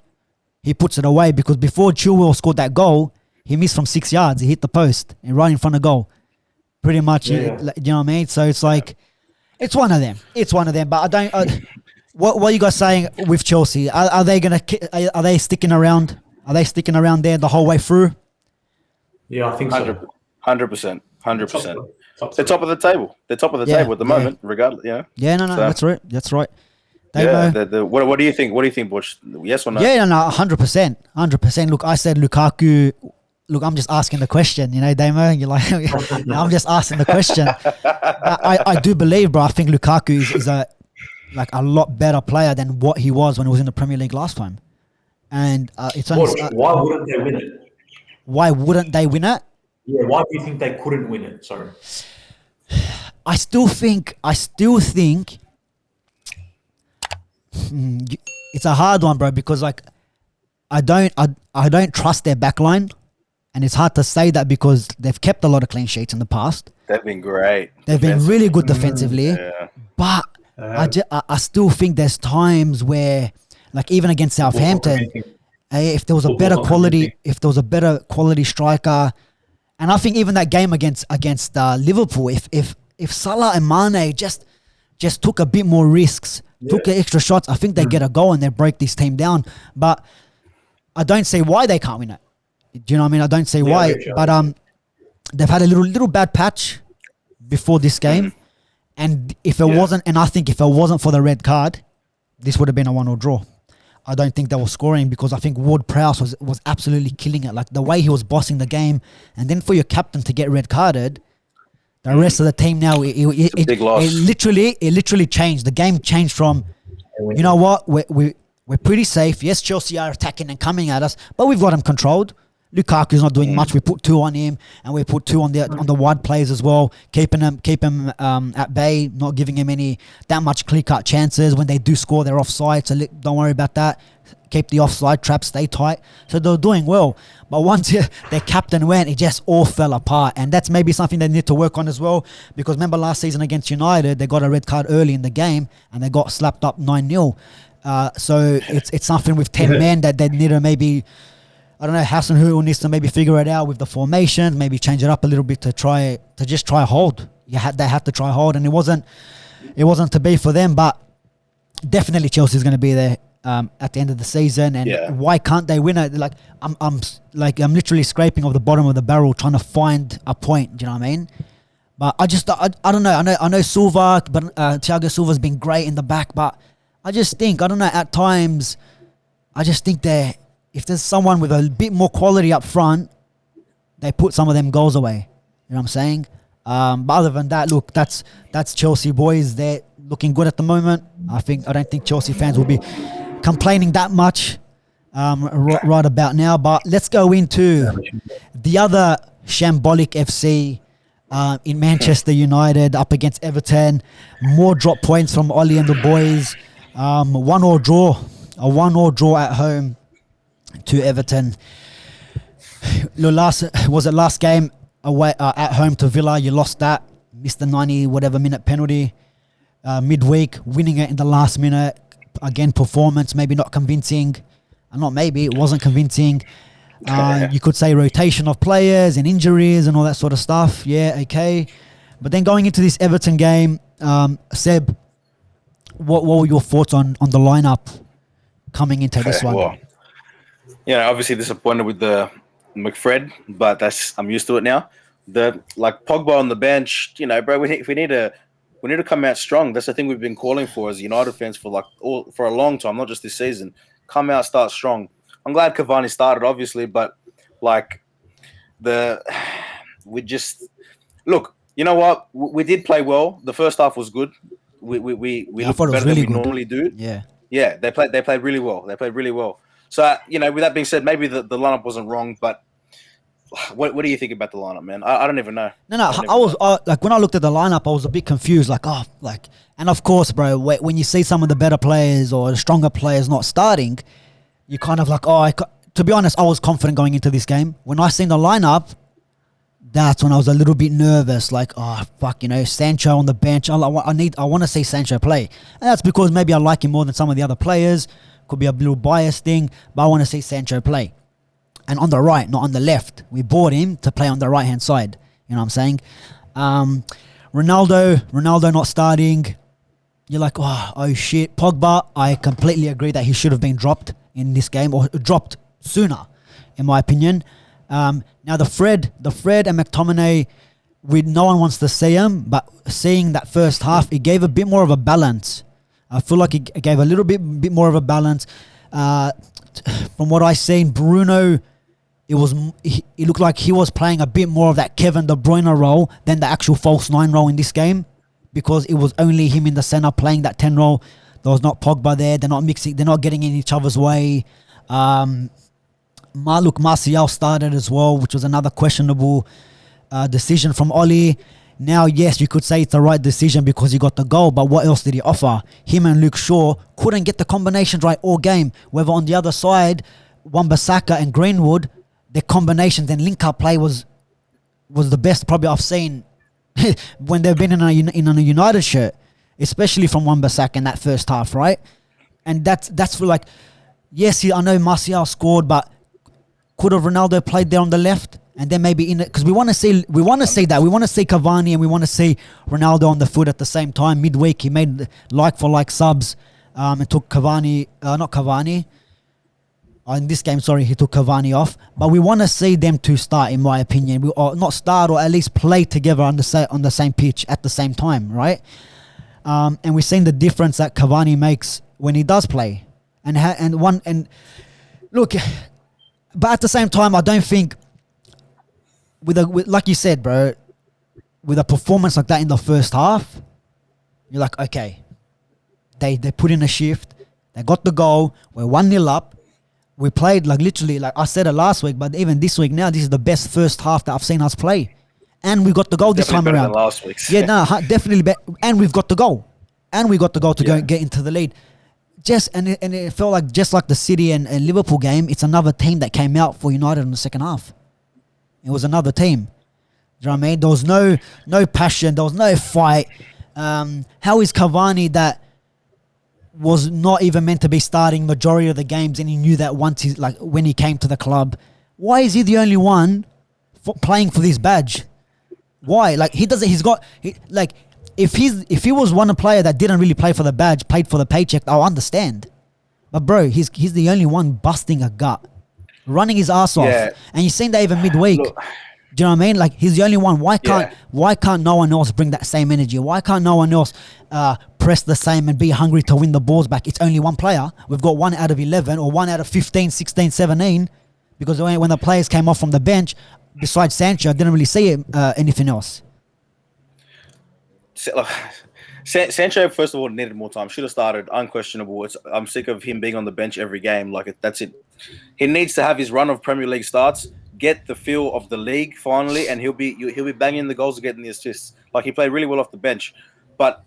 he puts it away. Because before Chilwell scored that goal, he missed from 6 yards, he hit the post and right in front of goal, pretty much. You know what I mean? So it's like, it's one of them. But I don't. What are you guys saying with Chelsea? Are they sticking around? Are they sticking around there the whole way through? Yeah, I think so. 100%. They're top of the table. They're top of the table at the moment, regardless. Yeah. Yeah, no, that's right. Damo? What do you think? What do you think, Butch? Yes or no? Yeah, no, 100%. 100%. Look, I said Lukaku. Look, I'm just asking the question, Damo. You're like, I'm just asking the question. I do believe, bro. I think Lukaku is a lot better player than what he was when he was in the Premier League last time. And it's only. Why wouldn't they win it? Why wouldn't they win it? Yeah, why do you think they couldn't win it? Sorry. I still think it's a hard one, bro, because like I don't trust their backline, and it's hard to say that because they've kept a lot of clean sheets in the past. They've been great. They've been really good defensively, Yeah. but I still think there's times where, like even against Southampton, if there was a better quality striker, and I think even that game against Liverpool, if Salah and Mane just took a bit more risks, took extra shots, I think they get a goal and they break this team down. But I don't see why they can't win it. Do you know what I mean? I don't see why. But they've had a little bad patch before this game, and if it wasn't, and I think if it wasn't for the red card, this would have been a 1-1 draw. I don't think they were scoring because I think Ward-Prowse was absolutely killing it. Like the way he was bossing the game, and then for your captain to get red carded, the rest of the team now, it literally changed. The game changed from, you know what, we're pretty safe. Yes, Chelsea are attacking and coming at us, but we've got them controlled. Lukaku's not doing much. We put 2 on him, and we put 2 on the wide players as well, keeping him at bay, not giving him that much clear-cut chances. When they do score, they're offside, so don't worry about that. Keep the offside trap, stay tight. So they're doing well. But once their captain went, it just all fell apart, and that's maybe something they need to work on as well. Because remember last season against United, they got a red card early in the game, and they got slapped up 9-0. So it's something with 10 men that they need to maybe. I don't know, Hassan who needs to maybe figure it out with the formation, maybe change it up a little bit to just try hold. They had to try hold, and it wasn't to be for them. But definitely Chelsea's going to be there at the end of the season. And why can't they win it? Like I'm literally scraping off the bottom of the barrel trying to find a point. Do you know what I mean? But I don't know. I know Silva, but Thiago Silva's been great in the back. But I just think at times, I just think if there's someone with a bit more quality up front, they put some of them goals away. You know what I'm saying? But other than that, look, that's Chelsea boys. They're looking good at the moment. I don't think Chelsea fans will be complaining that much right about now. But let's go into the other shambolic FC in Manchester United up against Everton. More drop points from OLE and the boys. 1-1 draw. A 1-1 draw at home to Everton. Last game away at home to Villa? You lost that, missed the 90 whatever minute penalty. Midweek, winning it in the last minute. Again, performance maybe not convincing. It wasn't convincing. You could say rotation of players and injuries and all that sort of stuff. Yeah, okay. But then going into this Everton game, Seb, what were your thoughts on the lineup coming into this one? Well, obviously disappointed with the McFred, but I'm used to it now. Pogba on the bench, bro. We need to come out strong. That's the thing we've been calling for as United fans for a long time, not just this season. Come out, start strong. I'm glad Cavani started, obviously, but we just look. You know what? We did play well. The first half was good. We looked better than we normally do. Yeah. They played really well. So, with that being said, maybe the lineup wasn't wrong, but what do you think about the lineup, man? I don't even know. No. I was when I looked at the lineup, I was a bit confused. And of course, bro, when you see some of the better players or the stronger players not starting, you kind of to be honest, I was confident going into this game. When I seen the lineup, that's when I was a little bit nervous. Sancho on the bench. I want to see Sancho play, and that's because maybe I like him more than some of the other players. Could be a little biased thing, but I want to see Sancho play. And on the right, not on the left. We bought him to play on the right-hand side. You know what I'm saying? Ronaldo not starting. You're like, oh shit. Pogba, I completely agree that he should have been dropped in this game, or dropped sooner, in my opinion. Now the Fred and McTominay, no one wants to see him, but seeing that first half, it gave a bit more of a balance. I feel like it gave a little bit more of a balance. From what I seen, Bruno, it looked like he was playing a bit more of that Kevin De Bruyne role than the actual false 9 role in this game, because it was only him in the center playing that 10 role. There was not Pogba there. They're not mixing. They're not getting in each other's way. Martial started as well, which was another questionable decision from OLE. Now, yes, you could say it's the right decision because he got the goal, but what else did he offer? Him and Luke Shaw couldn't get the combinations right all game. Whether on the other side, Wan-Bissaka and Greenwood, their combinations and link-up play was the best probably I've seen when they've been in a United shirt, especially from Wan-Bissaka in that first half, right? And that's for like, yes, I know Martial scored, but could have Ronaldo played there on the left? And then maybe in it, because we want to see that. We want to see Cavani and we want to see Ronaldo on the foot at the same time. Midweek, he made like-for-like subs and took Cavani, not Cavani. In this game, sorry, he took Cavani off. But we want to see them two start, in my opinion. Or not start, or at least play together on the same pitch at the same time, right? And we've seen the difference that Cavani makes when he does play. And look, but at the same time, I don't think. With like you said, bro, with a performance like that in the first half, you're like, okay, they put in a shift, they got the goal, we're 1-0 up, we played like literally, like I said it last week, but even this week now, this is the best first half that I've seen us play, and we got the goal this time around. Than last week's. Yeah, no, definitely, and we've got the goal, to go get into the lead. And it felt like just like the City and Liverpool game, it's another team that came out for United in the second half. It was another team. Do you know what I mean? There was no passion. There was no fight. How is Cavani, that was not even meant to be starting majority of the games, and he knew that when he came to the club, why is he the only one playing for this badge? Why? Like he doesn't. If he was one player that didn't really play for the badge, played for the paycheck, I'll understand. But bro, he's the only one busting a gut, running his ass off, and you've seen that even midweek. Look, do you know what I mean? Like he's the only one. Why can't no one else bring that same energy? Why can't no one else press the same and be hungry to win the balls back? It's only one player. We've got 1 out of 11 or 1 out of 15, 16, 17. Because when the players came off from the bench, besides Sancho, I didn't really see anything else. Sancho, first of all, needed more time. Should have started. Unquestionable. I'm sick of him being on the bench every game. That's it. He needs to have his run of Premier League starts, get the feel of the league finally, and he'll be banging the goals and getting the assists. Like he played really well off the bench. But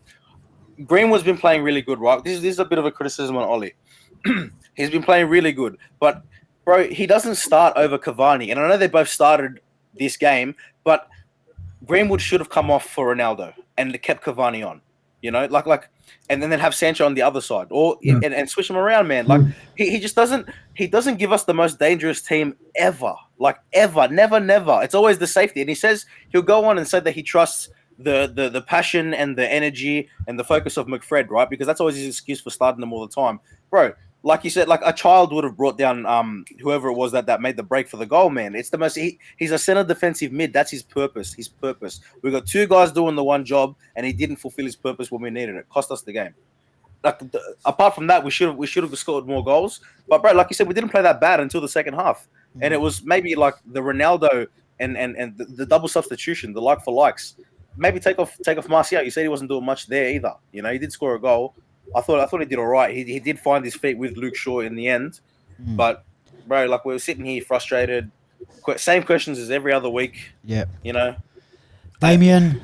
Greenwood's been playing really good, right? This is a bit of a criticism on OLE. He's been playing really good, but bro, he doesn't start over Cavani. And I know they both started this game, but Greenwood should have come off for Ronaldo and kept Cavani on. You know, like, and then have Sancho on the other side, or and switch him around, man. Like he just doesn't give us the most dangerous team ever, like ever, never. It's always the safety, and he says he'll go on and say that he trusts the passion and the energy and the focus of McFred, right? Because that's always his excuse for starting them all the time, bro. Like you said, like a child would have brought down whoever it was that made the break for the goal, man. It's the most. He's a center defensive mid. That's his purpose. We got 2 guys doing the one job, and he didn't fulfill his purpose when we needed it. Cost us the game. Like apart from that, we should have scored more goals. But bro, like you said, we didn't play that bad until the second half, and it was maybe like the Ronaldo and the double substitution, the like for likes. Maybe take off Martial. You said he wasn't doing much there either. You know, he did score a goal. I thought he did all right. He did find his feet with Luke Shaw in the end. But, bro, like we were sitting here frustrated. Same questions as every other week. Yeah. You know? Damien,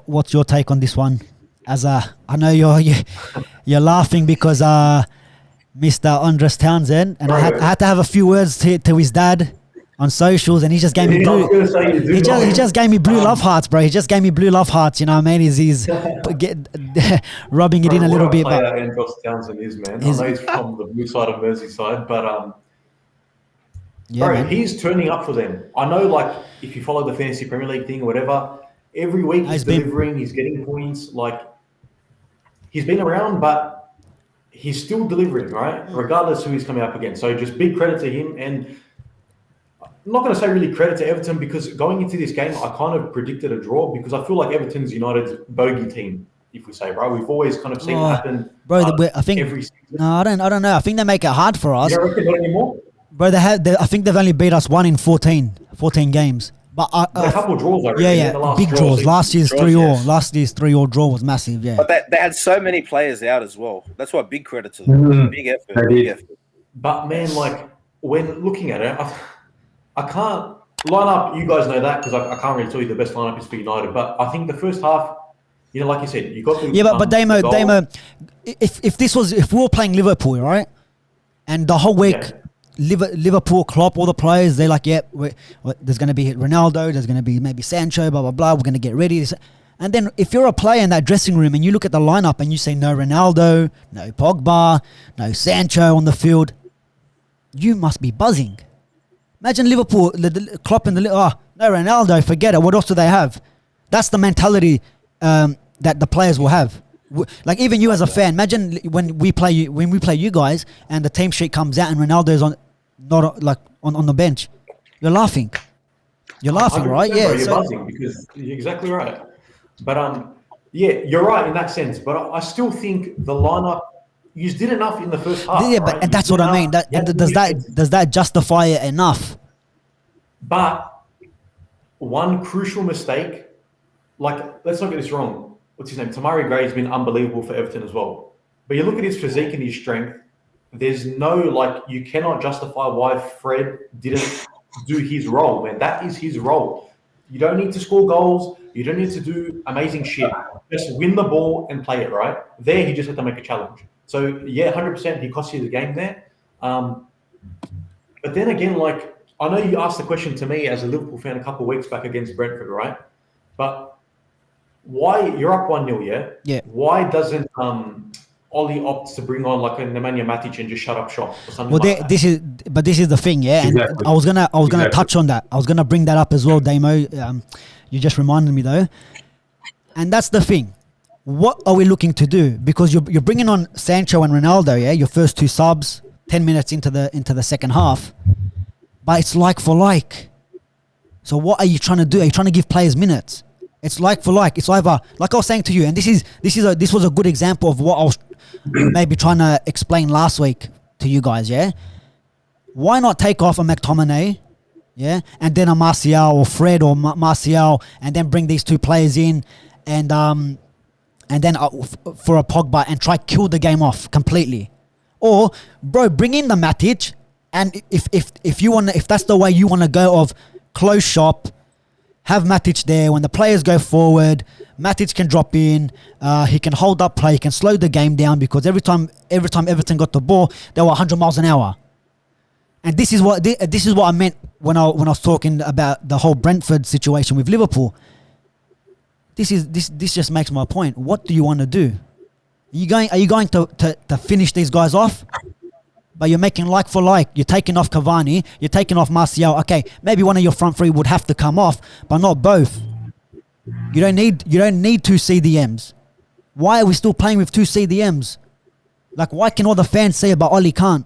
what's your take on this one? I know you're laughing because Mr. Andros Townsend, and I had to have a few words to his dad on socials, and he just gave me blue. He just gave me blue love hearts, bro. He just gave me blue love hearts. You know what I mean? He's rubbing it in a little bit. But Andros Townsend is, man. I know he's from the blue side of Merseyside, but he's turning up for them. I know, like if you follow the fantasy Premier League thing or whatever, every week he's delivering. He's getting points. Like he's been around, but he's still delivering, right? Regardless who he's coming up against. So just big credit to him. And I'm not going to say really credit to Everton, because going into this game, I kind of predicted a draw, because I feel like Everton's United's bogey team. if we say, bro. We've always kind of seen it happen. Bro, I think every season. no, I don't know. I think they make it hard for us. You don't reckon not anymore? Bro, I think they've only beat us 1 in 14 games. But a couple of draws, I reckon. Yeah, big draws. Last year's 3-3. Last year's 3-3 draw was massive. Yeah, but they had so many players out as well. That's why big credit to them. Big effort. Big effort. But man, like when looking at it, I can't line up. You guys know that because I can't really tell you the best lineup is for United. But I think the first half, you know, like you said, you got the but Damo, if we were playing Liverpool, right, and the whole week. Yeah. Liverpool, Klopp, all the players, they're like, there's going to be Ronaldo, there's going to be maybe Sancho, blah, blah, blah, we're going to get ready. And then if you're a player in that dressing room and you look at the lineup and you say no Ronaldo, no Pogba, no Sancho on the field, you must be buzzing. Imagine Liverpool, Klopp and no Ronaldo, forget it. What else do they have? That's the mentality that the players will have. Like even you as a fan, imagine when we play you guys and the team sheet comes out and Ronaldo's on the bench. You're laughing, right? Yeah, you're buzzing because you're exactly right. But you're right in that sense. But I still think the lineup you did enough in the first half. Yeah, but and that's what I mean. Does that justify it enough? But one crucial mistake, like let's not get this wrong. What's his name? Tamari Gray has been unbelievable for Everton as well. But you look at his physique and his strength, there's no, you cannot justify why Fred didn't do his role, man. That is his role. You don't need to score goals. You don't need to do amazing shit. Just win the ball and play it, right? There, he just had to make a challenge. So, yeah, 100% he cost you the game there. But then again, I know you asked the question to me as a Liverpool fan a couple of weeks back against Brentford, right? But why you're up 1-0, yeah? Yeah. Why doesn't Oli opt to bring on a Nemanja Matic and just shut up shop or something? Well, this is the thing, yeah. And exactly. I was gonna touch on that. I was gonna bring that up as well, Damo. You just reminded me though, and that's the thing. What are we looking to do? Because you're bringing on Sancho and Ronaldo, yeah. Your first two subs, 10 minutes into the second half, but it's like for like. So what are you trying to do? Are you trying to give players minutes? It's like for like. It's either, like I was saying to you, and this was a good example of what I was maybe trying to explain last week to you guys, yeah? Why not take off a McTominay, yeah? And then a Martial or Fred or Martial, and then bring these two players in and then for a Pogba and try kill the game off completely. Or, bro, bring in the Matic, and if that's the way you want to go of close shop, have Matic there. When the players go forward, Matic can drop in. He can hold up play. He can slow the game down because every time Everton got the ball, they were 100 miles an hour. And this is what I meant when I was talking about the whole Brentford situation with Liverpool. This just makes my point. What do you want to do? Are you going to finish these guys off? But you're making like for like. You're taking off Cavani. You're taking off Martial. Okay, maybe one of your front three would have to come off, but not both. You don't need two CDMs. Why are we still playing with two CDMs? What can all the fans say about Oli can't?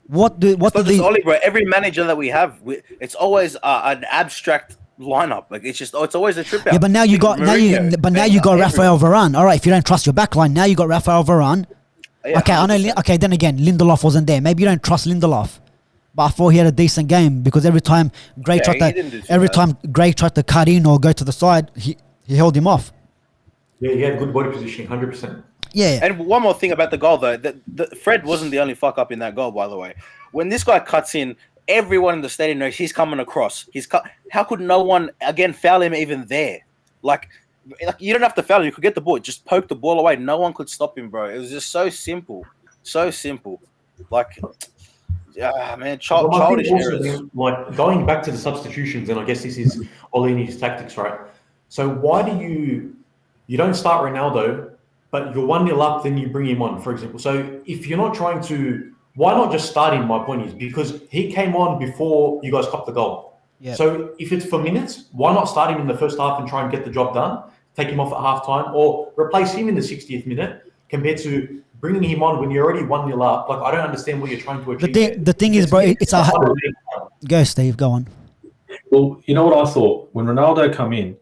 What do they? Oli, bro. Every manager that we have, it's always an abstract lineup. It's always a trip out. Yeah, but now you got Rafael Varane. All right, if you don't trust your backline, now you got Rafael Varane. Yeah, okay, 100%. I know. Okay, then again, Lindelof wasn't there. Maybe you don't trust Lindelof, but I thought he had a decent game because every time Gray tried to cut in or go to the side, he held him off. Yeah, he had good body positioning, 100%. Yeah. And one more thing about the goal though, Fred wasn't the only fuck up in that goal, by the way. When this guy cuts in, everyone in the stadium knows he's coming across. How could no one again foul him even there? Like you don't have to foul him. You could get the ball. Just poke the ball away. No one could stop him, bro. It was just so simple. So simple. Man, childish errors. Going back to the substitutions, and I guess this is Olini's tactics, right? So why do you don't start Ronaldo, but you're 1-0 up, then you bring him on, for example. So if you're not trying to, why not just start him? My point is because he came on before you guys copped the goal. Yep. So if it's for minutes, why not start him in the first half and try and get the job done? Take him off at halftime, or replace him in the 60th minute compared to bringing him on when you're already 1-0 up. I don't understand what you're trying to achieve. The thing is, bro, it's a go, Steve. Go on. Well, you know what I thought when Ronaldo come in,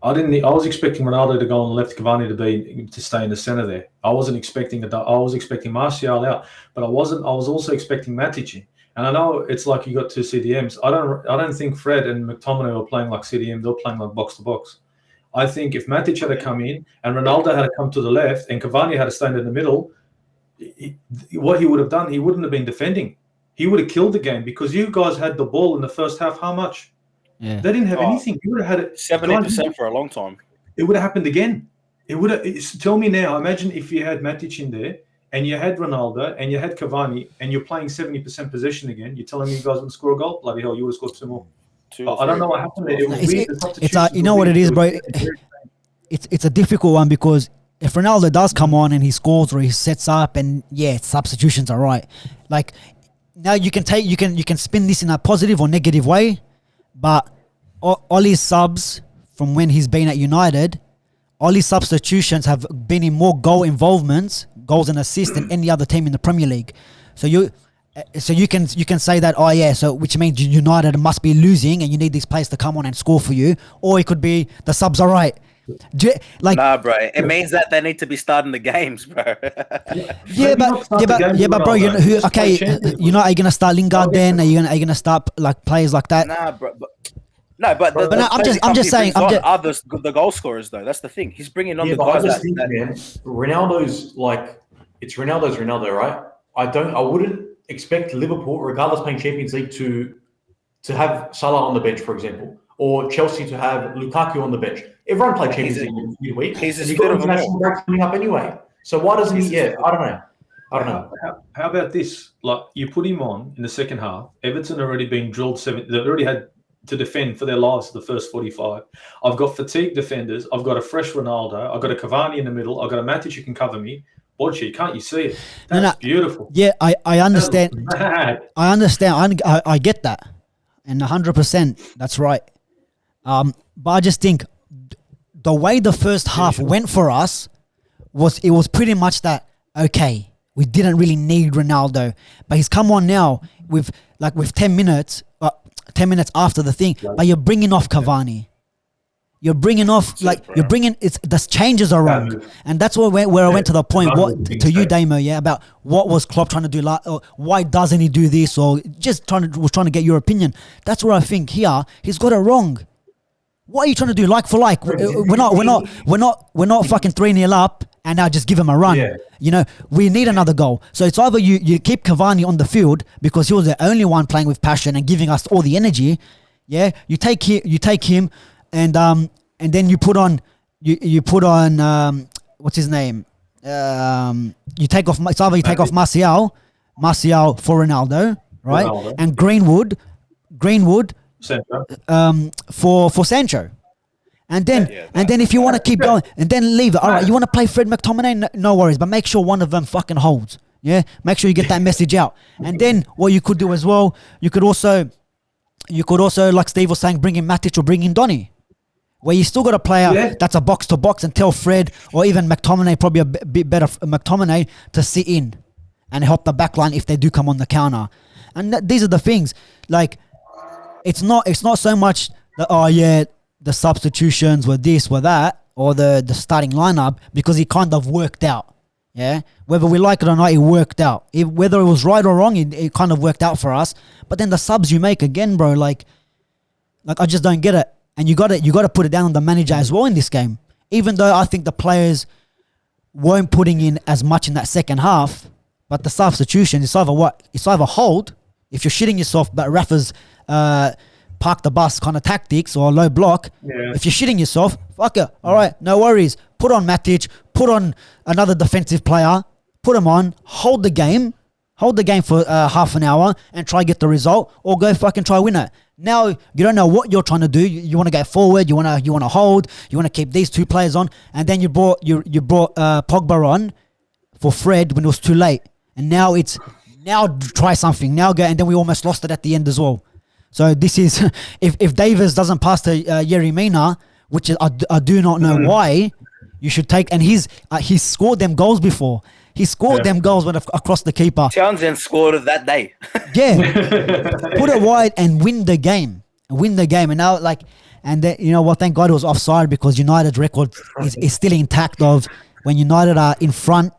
I didn't. I was expecting Ronaldo to go on the left, Cavani to stay in the centre there. I wasn't expecting I was expecting Martial out, but I wasn't. I was also expecting Matic in. And I know it's like you got two CDMs. I don't think Fred and McTominay were playing like CDM. They're playing like box to box. I think if Matic had to come in and Ronaldo had to come to the left and Cavani had to stand in the middle, what he would have done, he wouldn't have been defending. He would have killed the game because you guys had the ball in the first half. How much? Yeah. They didn't have anything. You would have had it 70% for a long time. It would have happened again. It would have. Tell me now. Imagine if you had Matic in there and you had Ronaldo and you had Cavani and you're playing 70% possession again. You're telling me you guys wouldn't score a goal? Bloody hell, you would have scored two more. I don't know what happened there. It was weird. It's you know what it is, bro. It's a difficult one because if Ronaldo does come on and he scores or he sets up and substitutions are right. Like now you can spin this in a positive or negative way, but Ollie's subs from when he's been at United, Ollie's substitutions have been in more goals and assists than any other team in the Premier League. So you can say that so which means United must be losing and you need these players to come on and score for you, or it could be the subs are right. Nah, bro. It means that they need to be starting the games, bro. but bro, you know who? Okay, you know, are you gonna start Lingard then? Are you gonna start like players like that? Nah, bro. I'm just saying. Are the goal scorers though? That's the thing. He's bringing on the guys. Man, Ronaldo's like it's Ronaldo, right? I wouldn't expect Liverpool, regardless playing Champions League, to have Salah on the bench, for example, or Chelsea to have Lukaku on the bench. Everyone played Champions League midweek. He's and you've got international break coming up anyway. So why doesn't he? Yeah, I don't know. How about this? Like you put him on in the second half. Everton already been drilled They've already had to defend for their lives for the first 45. I've got fatigued defenders. I've got a fresh Ronaldo. I've got a Cavani in the middle. I've got a Matic who can cover me. Bodgy, can't you see it? That's beautiful. Yeah, I understand. I understand. I get that. And 100%, that's right. But I just think the way the first half went for us was pretty much that, okay, we didn't really need Ronaldo. But he's come on now with 10 minutes, 10 minutes after the thing, but you're bringing off Cavani. You're bringing off, the changes are wrong. And that's where I went to the point, to you, Damo, about what was Klopp trying to do, or why doesn't he do this, or just trying to get your opinion. That's where I think here, he's got it wrong. What are you trying to do, like for like? We're not fucking 3-0 up and now just give him a run. Yeah. You know, we need another goal. So it's either you keep Cavani on the field because he was the only one playing with passion and giving us all the energy. Yeah, you take him, and then you put on what's his name? You take off. It's either you take off Martial for Ronaldo, right? And Greenwood. For Sancho, and then if you want to keep going and then leave it, all right, you want to play Fred McTominay, no worries, but make sure one of them fucking holds. Yeah, make sure you get that message out. And then what you could do as well, you could also like Steve was saying, bring in Matic or bring in Donny, where you still got a player that's a box to box, and tell Fred or even McTominay, probably a bit better McTominay, to sit in and help the back line if they do come on the counter. And these are the things like. It's not so much that, the substitutions were this, were that, or the starting lineup, because it kind of worked out. Yeah, whether we like it or not, it worked out. Whether it was right or wrong, it kind of worked out for us. But then the subs you make again, bro, like I just don't get it. And you got to put it down on the manager as well in this game. Even though I think the players weren't putting in as much in that second half, but the substitution, it's either hold if you're shitting yourself, but Rafa's park the bus kind of tactics or low block. Yeah. If you're shitting yourself, fuck it. All right, no worries. Put on Matic, put on another defensive player, put them on, hold the game for half an hour and try get the result, or go fucking try win it. Now you don't know what you're trying to do. You want to go forward, you want to hold, you want to keep these two players on, and then you brought Pogba on for Fred when it was too late. And now try something. Now go, and then we almost lost it at the end as well. So this is if Davis doesn't pass to Yerry Mina, which I do not know why, you should take. And he's scored them goals before. He scored them goals across the keeper. Townsend scored it that day. Yeah, put it wide and win the game. And now And then, you know what? Thank God it was offside because United's record is still intact. Of when United are in front,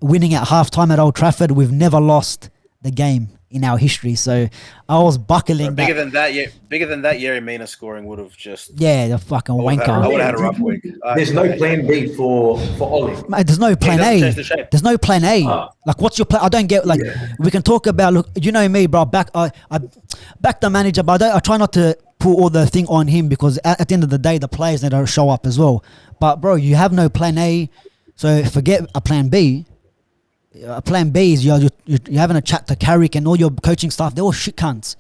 winning at halftime at Old Trafford, we've never lost the game in our history. So I was buckling. Bigger than that, Yerry Mina scoring would have just. Yeah, the fucking wanker. I would have had a rough week. There's no plan B for Ollie. Mate, there's no plan A. There's no plan A. Like, what's your plan? I don't get. Like, we can talk about. Look, you know me, bro. I back the manager, but I try not to put all the thing on him because at the end of the day, the players need to show up as well. But bro, you have no plan A, so forget a plan B. A plan B is you're having a chat to Carrick and all your coaching staff. They're all shit cunts.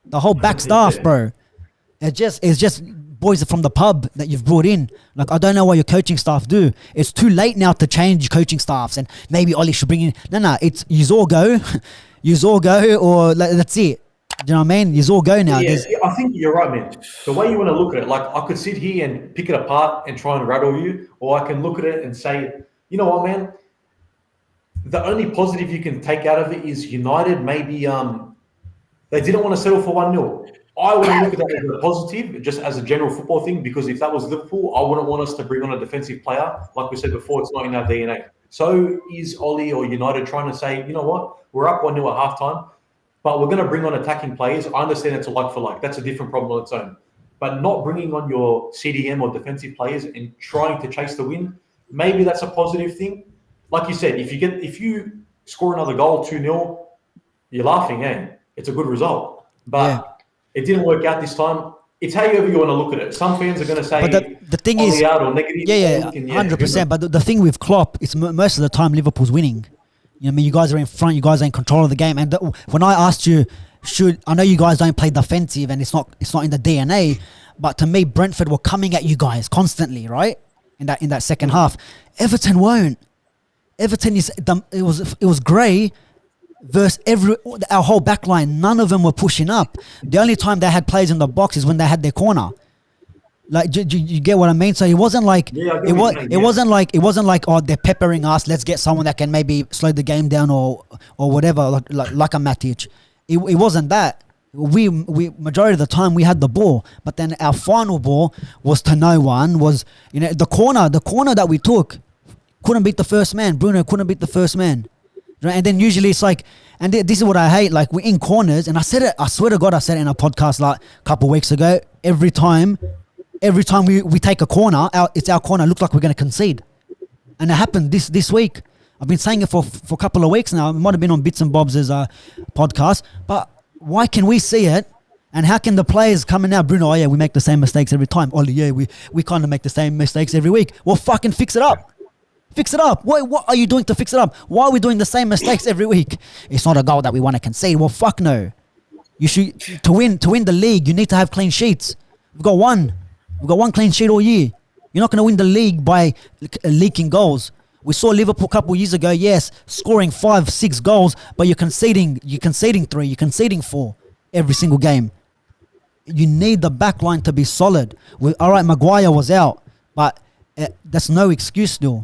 The whole back staff, bro. It's just boys from the pub that you've brought in. Like, I don't know what your coaching staff do. It's too late now to change coaching staffs and maybe Ollie should bring in. No, it's yous all go, or that's it. Do you know what I mean? Yous all go now. Yeah, I think you're right, man. The way you want to look at it, like I could sit here and pick it apart and try and rattle you, or I can look at it and say, you know what, man. The only positive you can take out of it is United maybe they didn't want to settle for 1-0. I would look at that as a positive, just as a general football thing, because if that was Liverpool, I wouldn't want us to bring on a defensive player. Like we said before, it's not in our DNA. So is Ollie or United trying to say, you know what, we're up 1-0 at halftime, but we're going to bring on attacking players. I understand it's a like for like. That's a different problem on its own. But not bringing on your CDM or defensive players and trying to chase the win, maybe that's a positive thing. Like you said, if you score another goal 2-0, you're laughing, eh? It's a good result. But it didn't work out this time. It's however you want to look at it. Some fans are going to say, but the thing is, out or negative. Yeah, 100%. But the thing with Klopp, it's most of the time Liverpool's winning. You know what I mean? You guys are in front. You guys are in control of the game. And when I asked you, I know you guys don't play defensive and it's not in the DNA, but to me, Brentford were coming at you guys constantly, right? In that second half. Everton won't. Everton it was Gray versus our whole back line. None of them were pushing up. The only time they had players in the box is when they had their corner. Like, you get what I mean? So it wasn't like it wasn't like oh, they're peppering us. Let's get someone that can maybe slow the game down or whatever, like a Matic. It wasn't that. We majority of the time we had the ball, but then our final ball was to no one. Was, you know, the corner that we took. Couldn't beat the first man. Bruno couldn't beat the first man. Right? And then usually it's like, and this is what I hate, like we're in corners, and I said it, I swear to God, I said it in a podcast like a couple of weeks ago. Every time we take a corner, it's our corner, looks like we're going to concede. And it happened this week. I've been saying it for a couple of weeks now. It might have been on Bits and Bobs' podcast, but why can we see it? And how can the players come in now, Bruno, oh yeah, we make the same mistakes every time. Ollie, yeah, we kind of make the same mistakes every week. Well, fucking fix it up. Fix it up. What are you doing to fix it up? Why are we doing the same mistakes every week? It's not a goal that we want to concede. Well, fuck no. You should to win the league. You need to have clean sheets. We've got one clean sheet all year. You're not going to win the league by leaking goals. We saw Liverpool a couple of years ago. Yes, scoring 5-6 goals, but you're conceding 3. You're conceding 4 every single game. You need the back line to be solid. All right, Maguire was out, but that's no excuse still.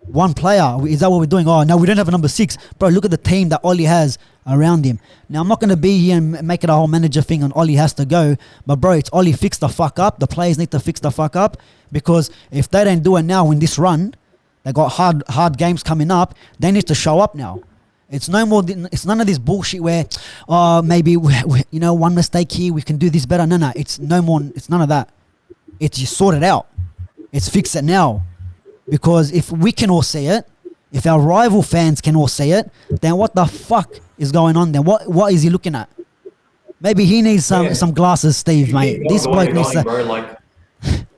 One player, is that what we're doing? Oh, no, we don't have a number 6. Bro, look at the team that Ollie has around him. Now, I'm not going to be here and make it a whole manager thing and Ollie has to go. But, bro, it's Ollie fix the fuck up. The players need to fix the fuck up. Because if they don't do it now in this run, they got hard games coming up, they need to show up now. It's no more. It's none of this bullshit where, maybe, one mistake here, we can do this better. No, it's no more. It's none of that. It's just sort it out. It's fix it now. Because if we can all see it, if our rival fans can all see it, then what the fuck is going on then? What is he looking at? Maybe he needs some glasses, Steve, mate. This bloke needs to... Bro, like,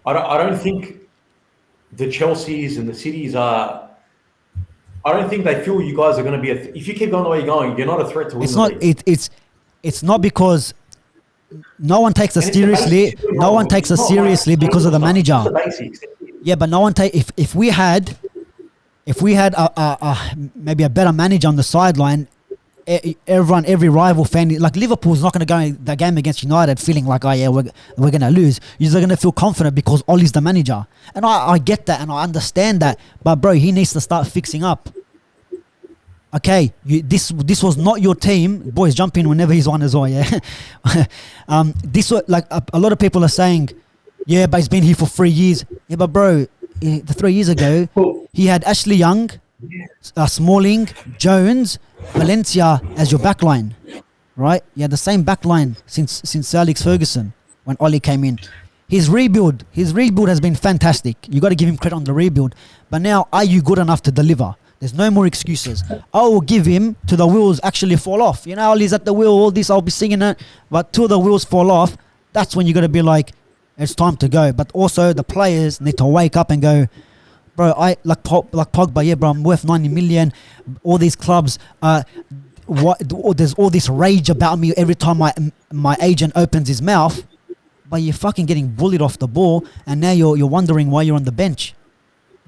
I don't think the Chelseas and the Cities are... I don't think they feel you guys are going to be... if you keep going the way you're going, you're not a threat to win the league. It's not because... No one takes us seriously. No one takes us seriously because of the manager. Yeah, but no one if we had maybe a better manager on the sideline, every rival fan, like Liverpool's not going to go in the game against United feeling like, oh yeah, we're going to lose. You're going to feel confident because Ollie's the manager, and I get that and I understand that. But bro, he needs to start fixing up. Okay, this was not your team. Boys, jump in whenever he's on as well. Yeah, this was like a lot of people are saying. Yeah, but he's been here for 3 years. Yeah, but bro, the 3 years ago, he had Ashley Young, Smalling, Jones, Valencia as your backline, right? You had the same backline since Sir Alex Ferguson when Ollie came in. His rebuild has been fantastic. You got to give him credit on the rebuild. But now, are you good enough to deliver? There's no more excuses. I will give him till the wheels actually fall off. You know, Ollie's at the wheel, all this, I'll be singing it. But till the wheels fall off, that's when you got to be like, it's time to go. But also, the players need to wake up and go, bro, like Pogba, yeah, bro, I'm worth 90 million. All these clubs, there's all this rage about me every time my agent opens his mouth. But you're fucking getting bullied off the ball, and now you're wondering why you're on the bench.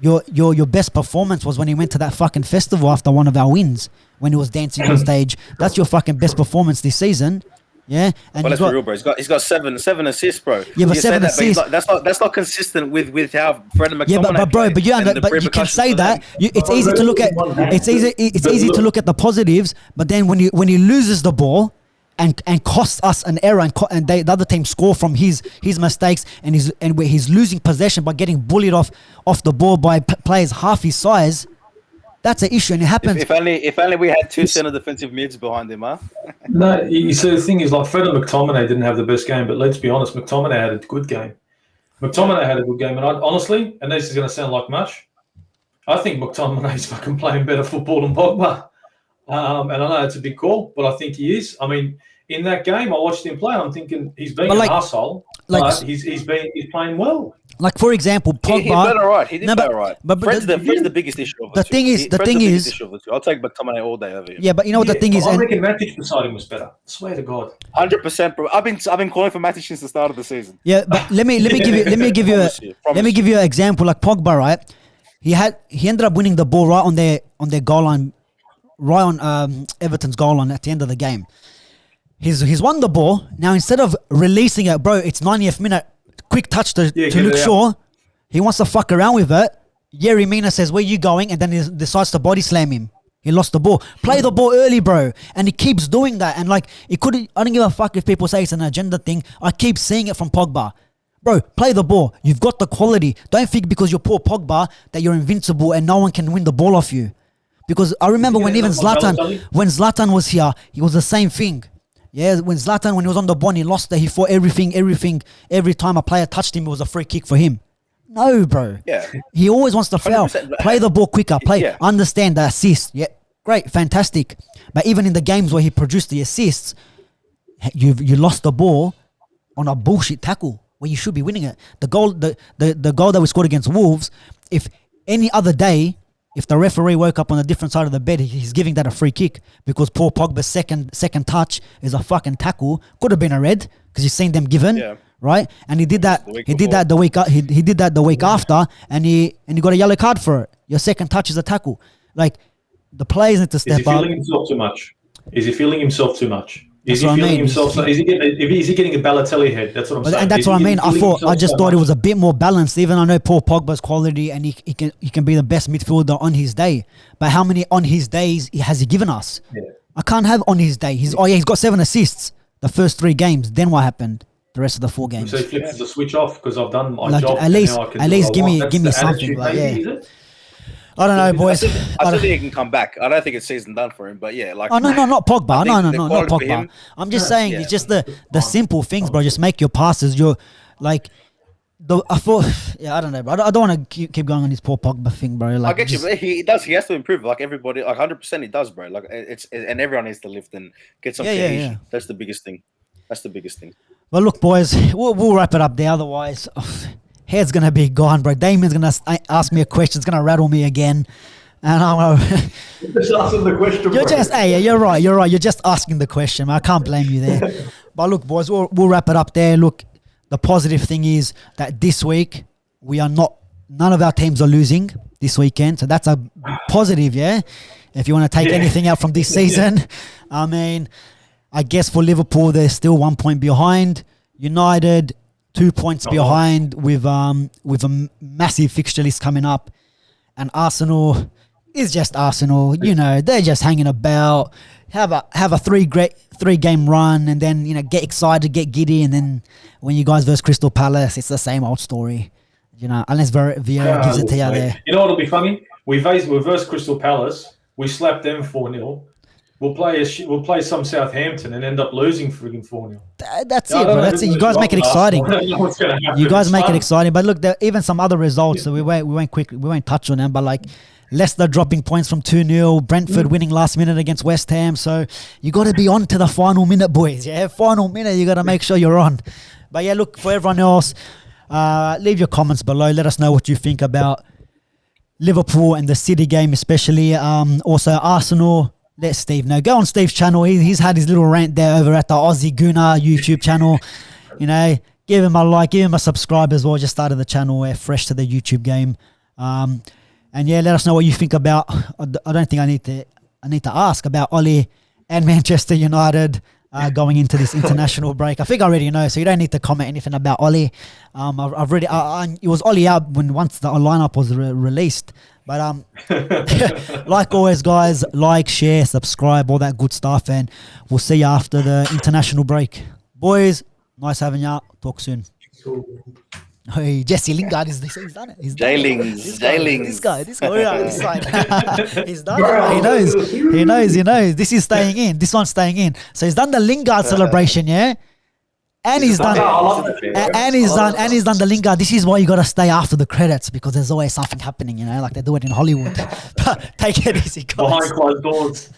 Your best performance was when he went to that fucking festival after one of our wins, when he was dancing on stage. That's your fucking best performance this season. Yeah, and let's be real, bro. He's got seven assists, bro. Yeah, but 7 assists. That's not consistent with how Fred and McTominay. Yeah, but you can say that. It's easy to look at. It's easy to look at the positives, but then when he loses the ball and costs us an error and the other team score from his mistakes and he's losing possession by getting bullied off the ball by players half his size. That's an issue, and it happens. If only we had 2 center defensive mids behind him, huh? No, you see, the thing is, like, Fred and McTominay didn't have the best game, but let's be honest, McTominay had a good game. And honestly, and this is going to sound like much, I think McTominay's fucking playing better football than Pogba. And I know it's a big call, but I think he is. I mean, in that game, I watched him play, and I'm thinking he's being an arsehole, but he's playing well. Like, for example, Pogba. He did all right. He did all right. But Fred's the biggest issue of the thing is, I'll take McTominay all day over him. Yeah, but you know what the thing is? I reckon Matic beside him was better. I swear to God. 100%, bro. I've been calling for Matic since the start of the season. Yeah, but let me give you an example. Like Pogba, right? He ended up winning the ball right on their goal line, right on Everton's goal line at the end of the game. He's won the ball. Now, instead of releasing it, bro, it's 90th minute. Quick touch to Luke Shaw. He wants to fuck around with it. Yerry Mina says, where you going? And then he decides to body slam him. He lost the ball. Play the ball early, bro. And he keeps doing that. And like, I don't give a fuck if people say it's an agenda thing. I keep seeing it from Pogba. Bro, play the ball. You've got the quality. Don't think because you're poor Pogba that you're invincible and no one can win the ball off you. Because I remember when Zlatan was here, he was the same thing. Yeah, when he was on the ball, he lost it. He fought everything. Every time a player touched him, it was a free kick for him. No, bro. Yeah. He always wants to foul. Play the ball quicker. Understand the assist. Yeah, great, fantastic. But even in the games where he produced the assists, you lost the ball on a bullshit tackle where you should be winning it. The goal that we scored against Wolves, if any other day, if the referee woke up on a different side of the bed, he's giving that a free kick because poor Pogba's second touch is a fucking tackle. Could have been a red because you've seen them given, right? And he did that. He did that the week after, and he got a yellow card for it. Your second touch is a tackle. Like, the players need to step up. Is he feeling himself too much? Is he getting a Balotelli head? That's what I'm saying. And that's what I mean. I just thought it was a bit more balanced. Even I know Paul Pogba's quality and he can be the best midfielder on his day. But how many on his days has he given us? Yeah. I can't have on his day. He's got 7 assists the first 3 games. Then what happened? The rest of the 4 games. So he flips the switch off because I've done my job. At least give me something. Like, yeah. I don't know, boys. I still think he can come back. I don't think it's season done for him, but yeah, like. Oh no, not Pogba. No, not Pogba. I'm just saying, it's just the simple things, bro. Just make your passes. You're like, I don't know, bro. I don't want to keep going on this poor Pogba thing, bro. Like, I get you, but he does. He has to improve. Like everybody, like 100%, he does, bro. Like and everyone needs to lift and get some cohesion. Yeah. That's the biggest thing. Well, look, boys, we'll wrap it up there. Otherwise. Head's going to be gone, bro. Damien's going to ask me a question. It's going to rattle me again. And I'm going to... Just asking the question, you're right. You're just asking the question. I can't blame you there. But look, boys, we'll wrap it up there. Look, the positive thing is that this week, none of our teams are losing this weekend. So that's a positive, yeah? If you want to take anything out from this season. I mean, I guess for Liverpool, they're still 1 point behind. United... 2 points behind with a massive fixture list coming up, and Arsenal is just Arsenal. You know, they're just hanging about. have a three game run, and then get excited, get giddy, and then when you guys versus Crystal Palace, it's the same old story. Unless Vieira gives it to you there. You know what'll be funny? We versus Crystal Palace. We slapped them 4-0. We'll play some Southampton and end up losing friggin' 4-0. That's it, bro. That's it. You guys make it exciting. You guys make it exciting. But look, there even some other results. So we won't touch on them. But like Leicester dropping points from 2-0, Brentford winning last minute against West Ham. So you got to be on to the final minute, boys. Yeah, final minute. You got to make sure you're on. But yeah, look, for everyone else, leave your comments below. Let us know what you think about Liverpool and the City game, especially. Also Arsenal. Let Steve know. Go on Steve's channel. He's had his little rant there over at the Aussie Gooner YouTube channel. Give him a like, give him a subscribe as well. Just started the channel. We're fresh to the YouTube game. And yeah, let us know what you think about. I don't think I need to ask about OLE and Manchester United going into this international break. I think I already know, so you don't need to comment anything about OLE. I've already. It was OLE out once the lineup was released. But like always, guys, like, share, subscribe, all that good stuff, and we'll see you after the international break. Boys, nice having you. Talk soon. Hey, Jesse Lingard he's done it. He's J-Lings. This guy. This side. He's done it. He knows. This is staying in. This one's staying in. So he's done the Lingard celebration, yeah? And he's done the Lingard. This is why you got to stay after the credits, because there's always something happening, like they do it in Hollywood. But take it easy, guys. Behind closed doors.